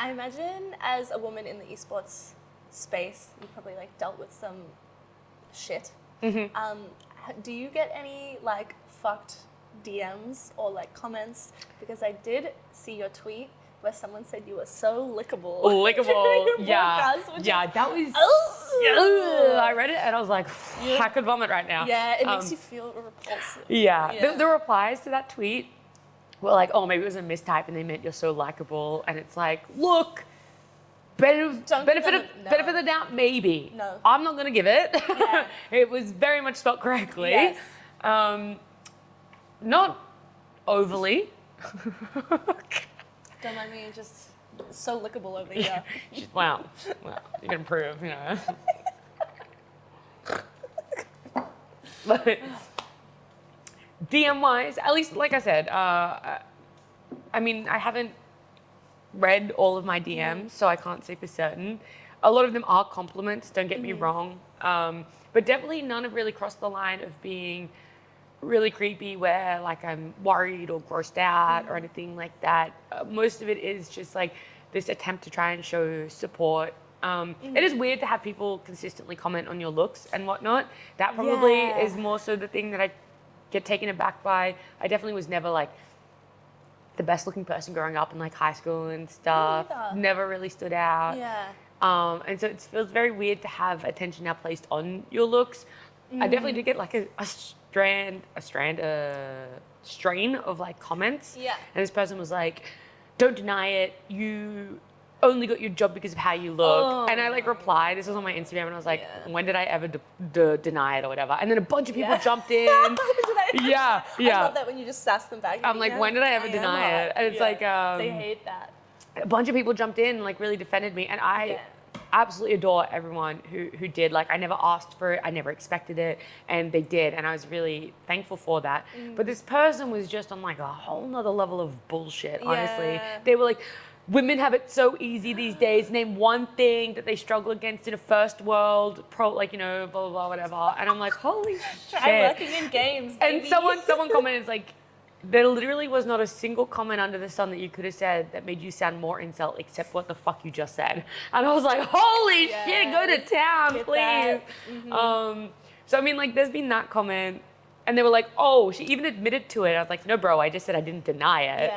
I imagine as a woman in the esports space, you probably like dealt with some shit. Do you get any like fucked DMs or like comments? Because I did see your tweet where someone said you were so lickable. Lickable, yeah. That was, I read it and I was like, I could vomit right now. Yeah, it makes you feel repulsive. Yeah. The replies to that tweet were like, oh, maybe it was a mistype and they meant you're so likable. And it's like, look, benefit of the doubt, maybe. No. I'm not going to give it. Yeah. It was very much spelled correctly. Yes. Not overly. Don't mind me, just so lickable over here. Well, you can improve, you know. But DM-wise, at least, like I said, I mean, I haven't read all of my DMs, so I can't say for certain. a lot of them are compliments, don't get me wrong. But definitely none have really crossed the line of being really creepy where like I'm worried or grossed out or anything like that. Most of it is just like this attempt to try and show support. It is weird to have people consistently comment on your looks and whatnot. That probably is more so the thing that I get taken aback by. I definitely was never like the best looking person growing up in like high school and stuff. Never really stood out. And so it feels very weird to have attention now placed on your looks. I definitely did get like a strain of like comments. And this person was like, don't deny it. You only got your job because of how you look. And I like replied, this was on my Instagram, and I was like, when did I ever deny it or whatever? And then a bunch of people jumped in. I love that when you just sass them back. I'm like, when did I ever deny it? And it's like, they hate that. A bunch of people jumped in and like really defended me, and I absolutely adore everyone who did. Like, I never asked for it, I never expected it, and they did, and I was really thankful for that. But this person was just on like a whole nother level of bullshit, honestly. They were like, women have it so easy these days. Name one thing that they struggle against in a first world like, you know, blah, blah, blah, whatever. And I'm like, holy shit. Try working in games, baby. And someone commented, like, there literally was not a single comment under the sun that you could have said that made you sound more incel except what the fuck you just said. And I was like, holy shit, go to town, please. So, I mean, like, there's been that comment. And they were like, oh, she even admitted to it. I was like, no, bro, I just said I didn't deny it.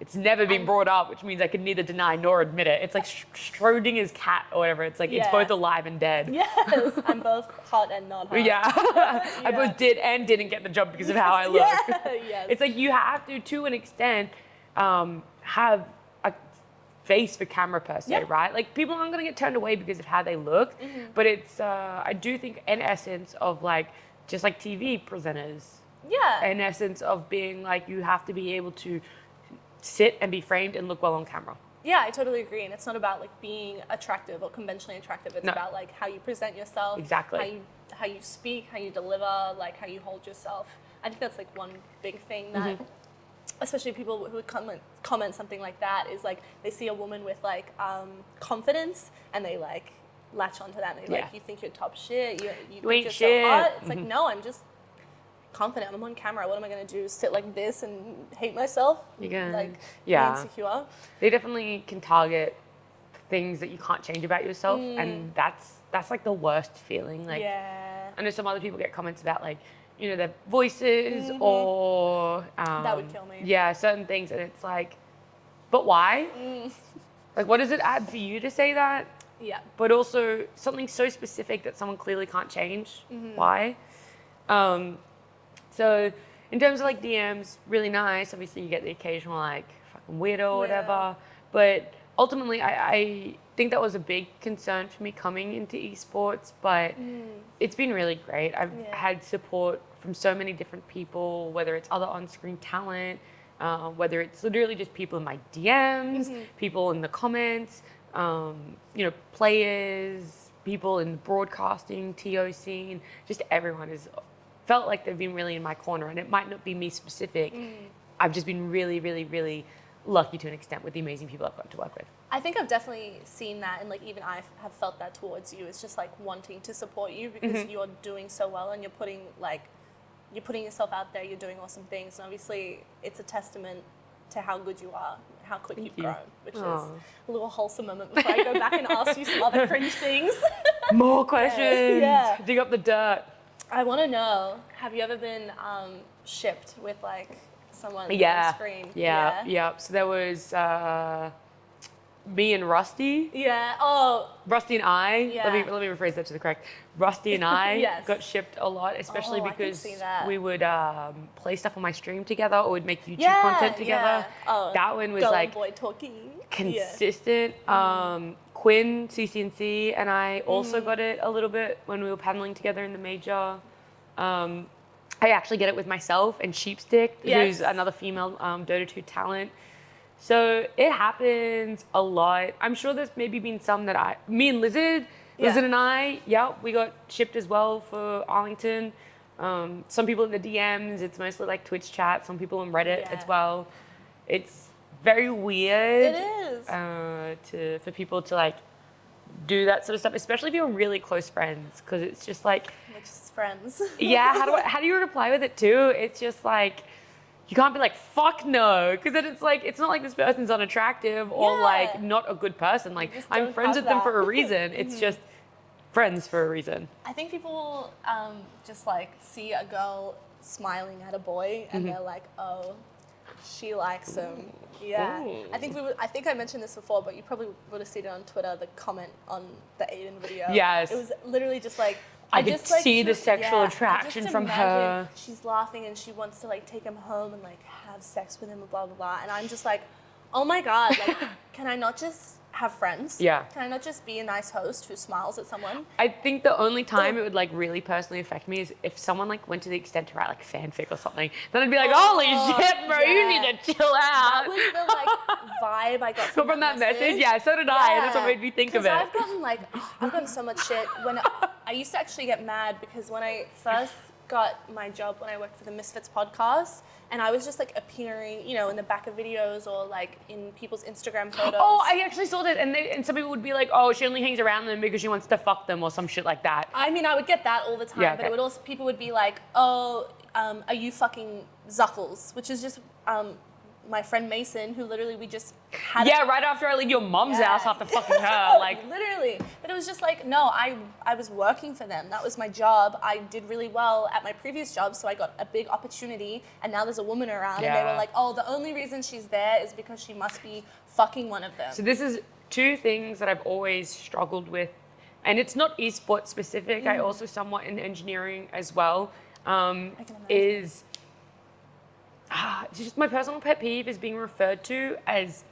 It's never been brought up, which means I can neither deny nor admit it. It's like Schrodinger's cat or whatever. It's like, it's both alive and dead. Yes, I'm both hot and not hot. I both did and didn't get the job because of how I look. It's like you have to an extent, have a face for camera per se, right? Like, people aren't going to get turned away because of how they look, but it's, I do think an essence of like, just like TV presenters. An essence of being like, you have to be able to sit and be framed and look well on camera. Yeah, I totally agree. And it's not about like being attractive or conventionally attractive. It's about like how you present yourself. How you speak, how you deliver, like how you hold yourself. I think that's like one big thing that, especially people who would comment something like that, is like they see a woman with like confidence and they like latch onto that and they're like, you think you're top shit, you think you're so hot. It's like, no, I'm just confident. I'm on camera. What am I going to do? Sit like this and hate myself? Like, be insecure? They definitely can target things that you can't change about yourself, and that's like the worst feeling. Like, I know some other people get comments about like, you know, their voices or that would kill me. Certain things, and it's like, but why? Like, what does it add for you to say that? But also something so specific that someone clearly can't change. Why? So in terms of like DMs, really nice. Obviously you get the occasional like fucking weirdo or whatever. But ultimately I think that was a big concern for me coming into esports, but it's been really great. I've had support from so many different people, whether it's other on-screen talent, whether it's literally just people in my DMs, people in the comments, you know, players, people in the broadcasting, TO scene, just everyone has felt like they've been really in my corner, and it might not be me specific. I've just been really, really, really lucky to an extent with the amazing people I've got to work with. I think I've definitely seen that, and like even I have felt that towards you. It's just like wanting to support you because you're doing so well and you're putting yourself out there, you're doing awesome things, and obviously it's a testament to how good you are, how quick you've grown, which is a little wholesome moment before I go back and ask you some other cringe things. More questions. Dig up the dirt. I want to know, have you ever been shipped with like someone on screen? So there was me and Rusty. Rusty and I. Let me rephrase that to the correct. Rusty and I got shipped a lot, especially because we would play stuff on my stream together or would make YouTube content together. That one was like boy talking. Consistent. Quinn, CCNC, and I also got it a little bit when we were paddling together in the major. I actually get it with myself and Sheepstick, who's another female Dota 2 talent. So it happens a lot. I'm sure there's maybe been some that me and Lizard and I, we got shipped as well for Arlington. Some people in the DMs, it's mostly like Twitch chat, some people on Reddit as well. It's very weird. It is. For people to like do that sort of stuff, especially if you're really close friends, because it's just like, Which is friends. yeah, how do you reply with it too? It's just like, you can't be like, fuck no, because then it's like, it's not like this person's unattractive or Yeah. like not a good person. Like, just I'm don't friends have with them that. for a reason. It's just friends for a reason. I think people just like see a girl smiling at a boy and they're like, oh, she likes him. Yeah. Ooh. I think I mentioned this before, but you probably would have seen it on Twitter, the comment on the Aiden video. Yes. It was literally just like, I could just like see the sexual I attraction just from imagine her. She's laughing and she wants to like take him home and like have sex with him and blah, blah, blah. And I'm just like, oh my God, like, can I not just have friends? Yeah. Can I not just be a nice host who smiles at someone? I think the only time it would like really personally affect me is if someone like went to the extent to write like fanfic or something. Then I'd be like, holy shit, bro, you need to chill out. That was the like vibe I got From that message. Yeah, so did I. That's what made me think of it. I've gotten so much shit. When I used to actually get mad because when I first got my job when I worked for the Misfits podcast, and I was just like appearing, you know, in the back of videos or like in people's Instagram photos. Oh, I actually saw that, and some people would be like, oh, she only hangs around them because she wants to fuck them or some shit like that. I mean, I would get that all the time, Yeah, but okay. it would also people would be like, oh, are you fucking Zuckles? Which is just my friend Mason, who literally we just had. Yeah, right after I leave your mom's house after fucking her, like. Literally. But it was just like, no, I was working for them. That was my job. I did really well at my previous job, so I got a big opportunity, and now there's a woman around, and they were like, oh, the only reason she's there is because she must be fucking one of them. So this is two things that I've always struggled with, and it's not esports specific. I also somewhat in engineering as well. I can imagine. Is just my personal pet peeve is being referred to as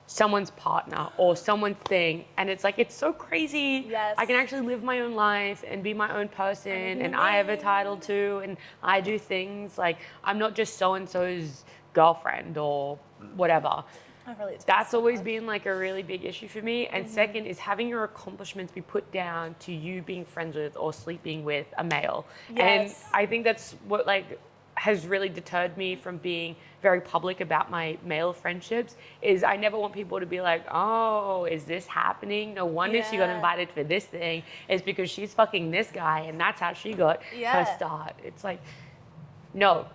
someone's partner or someone's thing, and it's like, it's so crazy. Yes. I can actually live my own life and be my own person, and I have a title too, and I do things like, I'm not just so and so's girlfriend or whatever. I relate to That's that so always much. been like a really big issue for me. And second is having your accomplishments be put down to you being friends with or sleeping with a male. Yes. And I think that's what like has really deterred me from being very public about my male friendships, is I never want people to be like, oh, is this happening? No wonder she got Yeah. invited for this thing. It's because she's fucking this guy and that's how she got her start. It's like, no.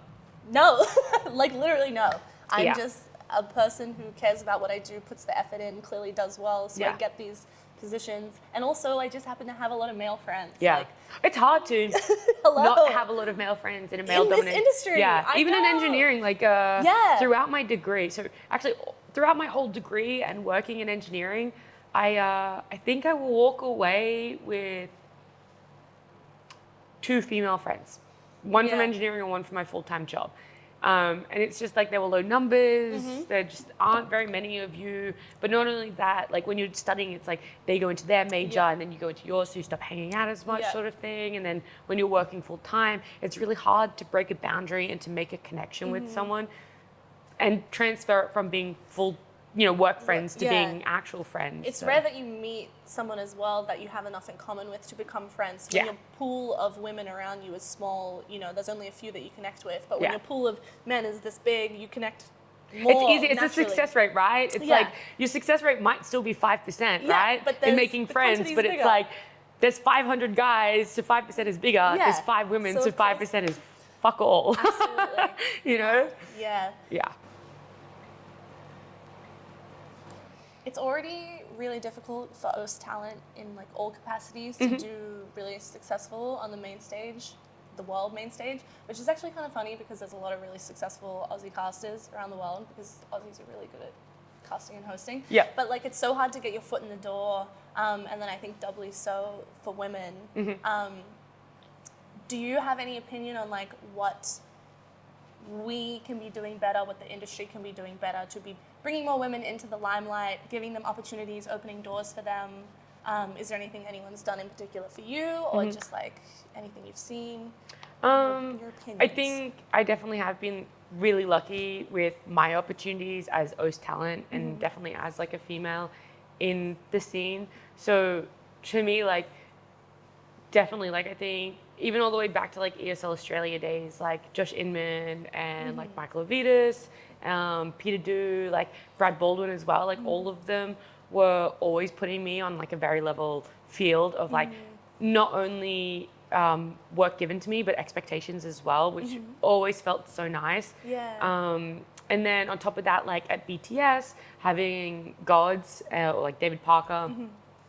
No, like literally no. I'm Yeah. just a person who cares about what I do, puts the effort in, clearly does well, so I Yeah. get these positions. And also, I just happen to have a lot of male friends. Yeah. Like, It's hard to hello. not have a lot of male friends in a male dominated industry. Yeah, I even in know. engineering, like Yeah. throughout my degree. So actually, throughout my whole degree and working in engineering, I think I will walk away with 2 female friends, one from Yeah. engineering and one from my full-time job. And it's just like, there were low numbers. There just aren't very many of you. But not only that, like when you're studying, it's like they go into their major and then you go into yours, so you stop hanging out as much, sort of thing. And then when you're working full time, it's really hard to break a boundary and to make a connection with someone and transfer it from being full, work friends to being actual friends. It's so. rare that you meet someone as well that you have enough in common with to become friends. When Yeah. your pool of women around you is small, there's only a few that you connect with. But when Yeah. your pool of men is this big, you connect more. It's easy. It's naturally. a success rate, right? It's like your success rate might still be 5%, Yeah, right? but in there's- making the friends, quantity's but it's bigger. like there's 500 guys, so 5% is bigger. Yeah. There's 5 women, So so of course- 5% is fuck all. Absolutely. Yeah. Yeah. It's already really difficult for OS talent in like all capacities to do really successful on the main stage, the world main stage, which is actually kind of funny because there's a lot of really successful Aussie casters around the world because Aussies are really good at casting and hosting. Yeah. But like it's so hard to get your foot in the door, and then I think doubly so for women. Do you have any opinion on like what we can be doing better, what the industry can be doing better to be bringing more women into the limelight, giving them opportunities, opening doors for them? Is there anything anyone's done in particular for you, or just like anything you've seen? Your opinions. I think I definitely have been really lucky with my opportunities as OS talent and definitely as like a female in the scene. So to me, like definitely, like I think even all the way back to like ESL Australia days, like Josh Inman and like Michael Avitas, Peter Du, like Brad Baldwin as well, like all of them were always putting me on like a very level field of like not only work given to me, but expectations as well, which always felt so nice. And then on top of that, like at BTS, having gods like David Parker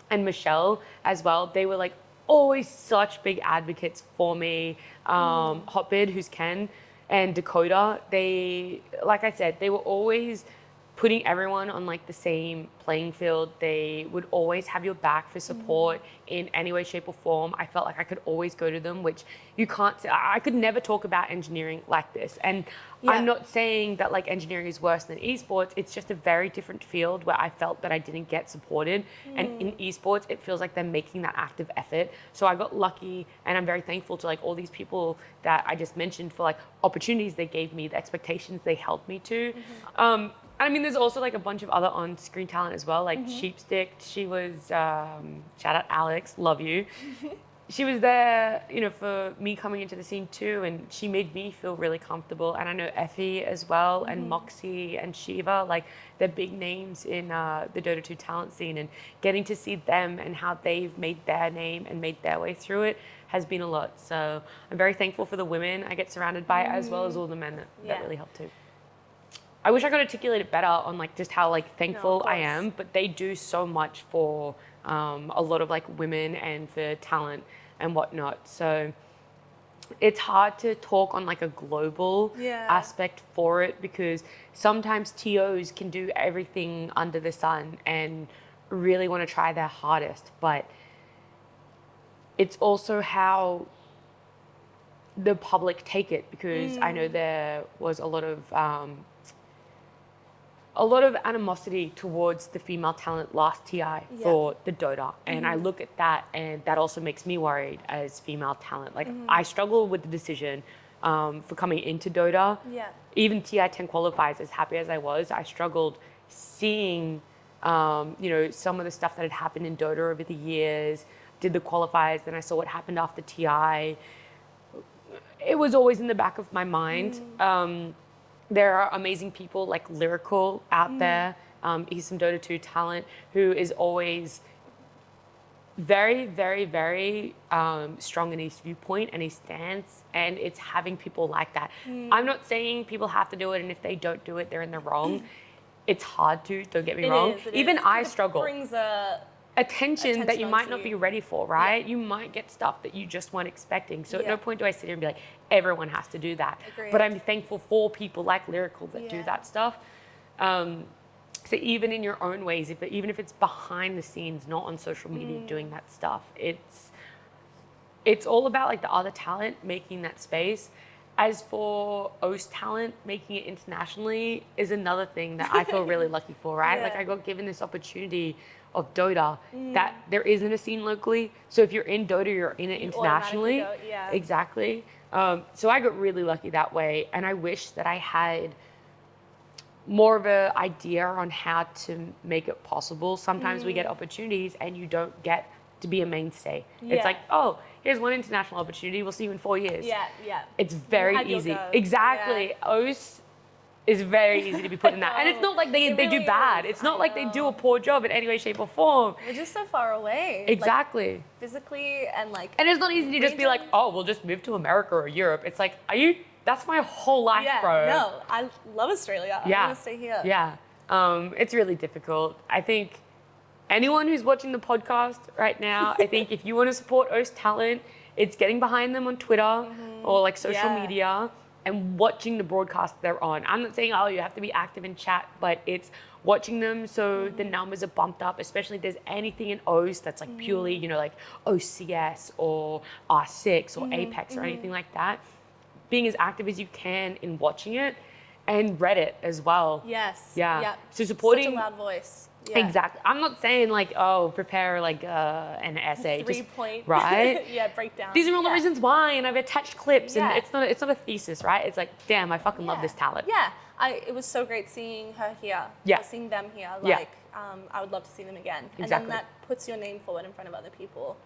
and Michelle as well, they were like always such big advocates for me. Hotbid, who's Ken, and Dakota, they, like I said, they were always putting everyone on like the same playing field. They would always have your back for support in any way, shape or form. I felt like I could always go to them, which you can't say. I could never talk about engineering like this. And I'm not saying that like engineering is worse than esports. It's just a very different field where I felt that I didn't get supported. And in esports, it feels like they're making that active effort. So I got lucky, and I'm very thankful to like all these people that I just mentioned for like opportunities they gave me, the expectations they held me to. I mean, there's also like a bunch of other on-screen talent as well, like Sheepstick. She was, shout out Alex, love you. She was there, you know, for me coming into the scene too, and she made me feel really comfortable. And I know Effie as well, and Moxie and Shiva, like they're big names in the Dota 2 talent scene, and getting to see them and how they've made their name and made their way through it has been a lot. So I'm very thankful for the women I get surrounded by, as well as all the men that really help too. I wish I could articulate it better on like just how like thankful I am, but they do so much for a lot of like women and for talent and whatnot. So it's hard to talk on like a global aspect for it, because sometimes TOs can do everything under the sun and really want to try their hardest, but it's also how the public take it, because I know there was a lot of animosity towards the female talent last TI for the Dota. And I look at that, and that also makes me worried as female talent. Like I struggle with the decision for coming into Dota. Even TI 10 qualifiers, as happy as I was, I struggled seeing, you know, some of the stuff that had happened in Dota over the years, did the qualifiers, then I saw what happened after TI. It was always in the back of my mind. There are amazing people like Lyrical out there. He's some Dota 2 talent who is always very, very, very strong in his viewpoint and his stance, and it's having people like that. I'm not saying people have to do it, and if they don't do it, they're in the wrong. It's hard to, don't get me wrong. Even I struggle. It brings attention that you might not be ready for, right? You might get stuff that you just weren't expecting. So at no point do I sit here and be like, everyone has to do that. But I'm thankful for people like Lyrical that do that stuff. So even in your own ways, even if it's behind the scenes, not on social media doing that stuff, it's all about like the other talent making that space. As for OS talent, making it internationally is another thing that I feel really lucky for, right? Like I got given this opportunity of Dota that there isn't a scene locally. So if you're in Dota, you're in it internationally. Exactly. So I got really lucky that way. And I wish that I had more of an idea on how to make it possible. Sometimes we get opportunities and you don't get to be a mainstay. It's like, oh, here's one international opportunity. We'll see you in 4 years. It's very easy. Exactly. OS is very easy to be put in that. And it's not like they really do bad. It's not like they do a poor job in any way, shape or form. We're just so far away. Exactly. Like, physically and like. And it's not easy to just be like, oh, we'll just move to America or Europe. It's like, that's my whole life, bro. No, I love Australia. I want to stay here. It's really difficult. I think anyone who's watching the podcast right now, I think if you want to support OS talent, it's getting behind them on Twitter or like social media and watching the broadcast they're on. I'm not saying, oh, you have to be active in chat, but it's watching them so the numbers are bumped up, especially if there's anything in OS that's like purely, you know, like OCS or R6 or Apex or anything like that. Being as active as you can in watching it, and Reddit as well. So supporting. Such a loud voice. Exactly. I'm not saying like, oh, prepare like an essay. 3-point. Right? Breakdown. These are all the reasons why, and I've attached clips, and it's not a thesis, right? It's like, damn, I fucking love this talent. It was so great seeing her here. Seeing them here. Like, I would love to see them again. And then that puts your name forward in front of other people.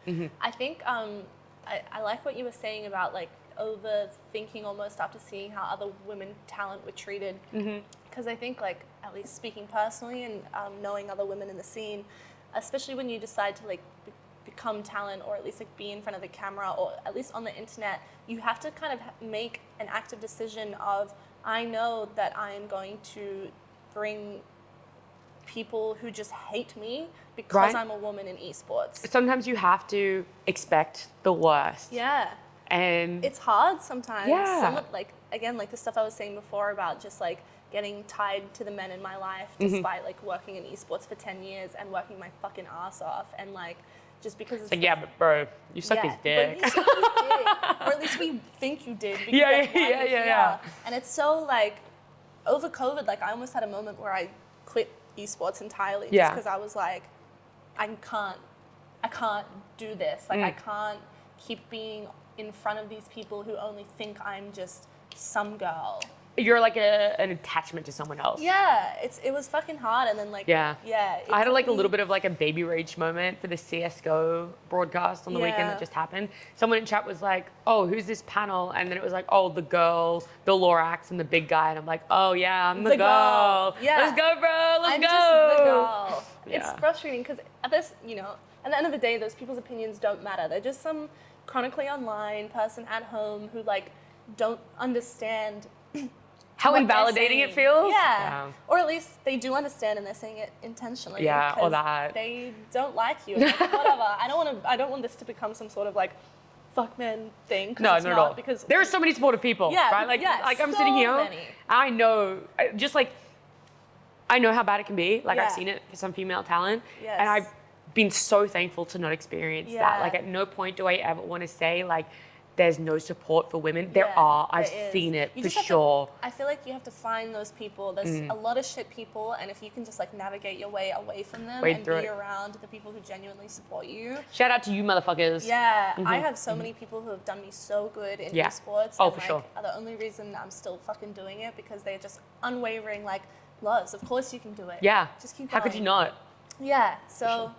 I think I like what you were saying about like overthinking almost after seeing how other women talent were treated. Because I think, like, at least speaking personally and knowing other women in the scene, especially when you decide to, like, become talent or at least, like, be in front of the camera or at least on the internet, you have to kind of make an active decision of, I know that I'm going to bring people who just hate me because I'm a woman in esports. Sometimes you have to expect the worst. Yeah. And it's hard sometimes. Yeah. Someone, like, again, like the stuff I was saying before about just, like, getting tied to the men in my life despite, like, working in esports for 10 years and working my fucking ass off. And, like, just because it's... like, yeah, but bro, you suck his dick. But you suck his dick. Or at least we think you did. Because that's why you're here. And it's so, like, over COVID, like, I almost had a moment where I quit esports entirely just because I was like, I can't do this. Like, I can't keep being in front of these people who only think I'm just some girl. You're like an attachment to someone else. Yeah, it was fucking hard. And then, like, I had like a little bit of like a baby rage moment for the CSGO broadcast on the weekend that just happened. Someone in chat was like, oh, who's this panel? And then it was like, oh, the girl, the Lorax and the big guy. And I'm like, oh yeah, I'm the girl. Yeah. Let's go, bro, let's go. Just the girl. Yeah. It's frustrating because at this, you know, at the end of the day, those people's opinions don't matter. They're just some chronically online person at home who, like, don't understand how invalidating it feels. Yeah. Or at least they do understand and they're saying it intentionally. Yeah, or that. They don't like you. Like, whatever. I don't want this to become some sort of, like, fuck men thing. No, not at all. Because there are so many supportive people, right? Like, like I'm sitting here, many. I know, just like, I know how bad it can be. Like, I've seen it for some female talent. Yes. And I've been so thankful to not experience that. Like, at no point do I ever want to say, like, there's no support for women. I've seen it for sure. I feel like you have to find those people. There's a lot of shit people, and if you can just, like, navigate your way away from them and be around the people who genuinely support you. Shout out to you motherfuckers. Yeah, I have so many people who have done me so good in esports. Oh, and, for like, sure. are the only reason I'm still fucking doing it because they're just unwavering, like, Loz, of course you can do it. Yeah. Just keep going. How could you not? Yeah, so...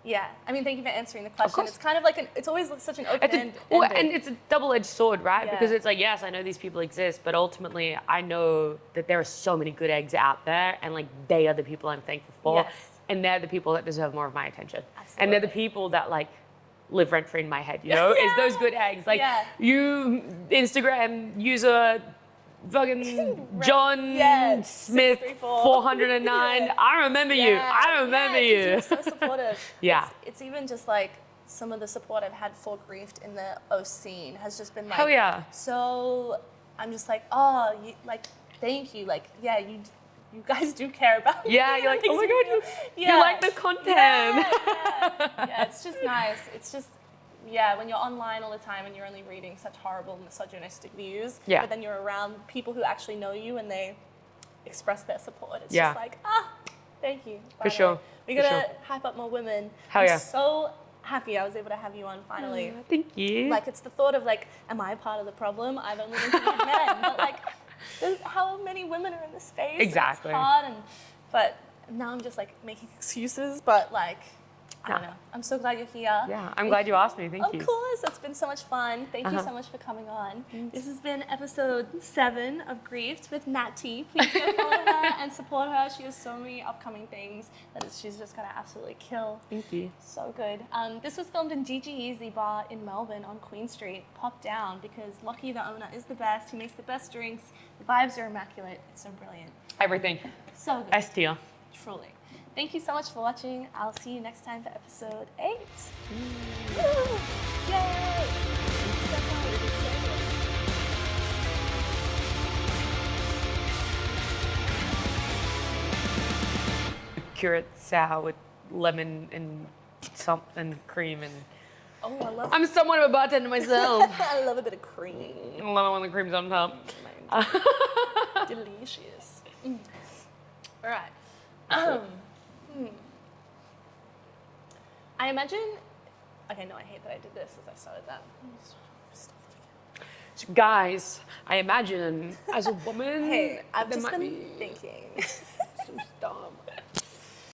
Yeah, I mean, thank you for answering the question. It's kind of like it's always such an open end. And it's a double-edged sword, right? Because it's like, yes, I know these people exist, but ultimately I know that there are so many good eggs out there, and, like, they are the people I'm thankful for. Yes. And they're the people that deserve more of my attention. Absolutely. And they're the people that, like, live rent-free in my head, you know? It's those good eggs. Like, you Instagram user fucking John Smith 409. I remember you. I remember you. You're so supportive. It's even just like some of the support I've had for Griefed in the O scene has just been like, hell yeah. So I'm just like, oh, like, thank you. Like, you guys do care about me. Yeah, you're like, oh my god, you like the content. Yeah, it's just nice. It's just. Yeah, when you're online all the time and you're only reading such horrible misogynistic views, but then you're around people who actually know you and they express their support. It's just like, thank you. For sure. We gotta hype up more women. Hell yeah. I'm so happy I was able to have you on finally. Thank you. Like, it's the thought of, like, am I part of the problem? I've only interviewed men, but, like, how many women are in this space? Exactly. It's hard, but now I'm just, like, making excuses, but, like, I don't know. I'm so glad you're here. Yeah, I'm glad you asked me. Thank you. Of course. It's been so much fun. Thank you so much for coming on. This has been episode 7 of Griefed with NatTea. Please go follow her and support her. She has so many upcoming things that she's just going to absolutely kill. Thank you. So good. This was filmed in GGEZ Bar in Melbourne on Queen Street. Pop down because Lachy, the owner, is the best. He makes the best drinks. The vibes are immaculate. It's so brilliant. Everything. So good. S tier. Truly. Thank you so much for watching. I'll see you next time for episode 8. Yay! Curacao with lemon and something cream and. Oh, I love. I'm somewhat of a bartender myself. I love a bit of cream. I love it when the cream's on top. Delicious. All right. I imagine. Okay, no, I hate that I did this as I started that. So guys, I imagine as a woman, hey, I've just been thinking. some stuff.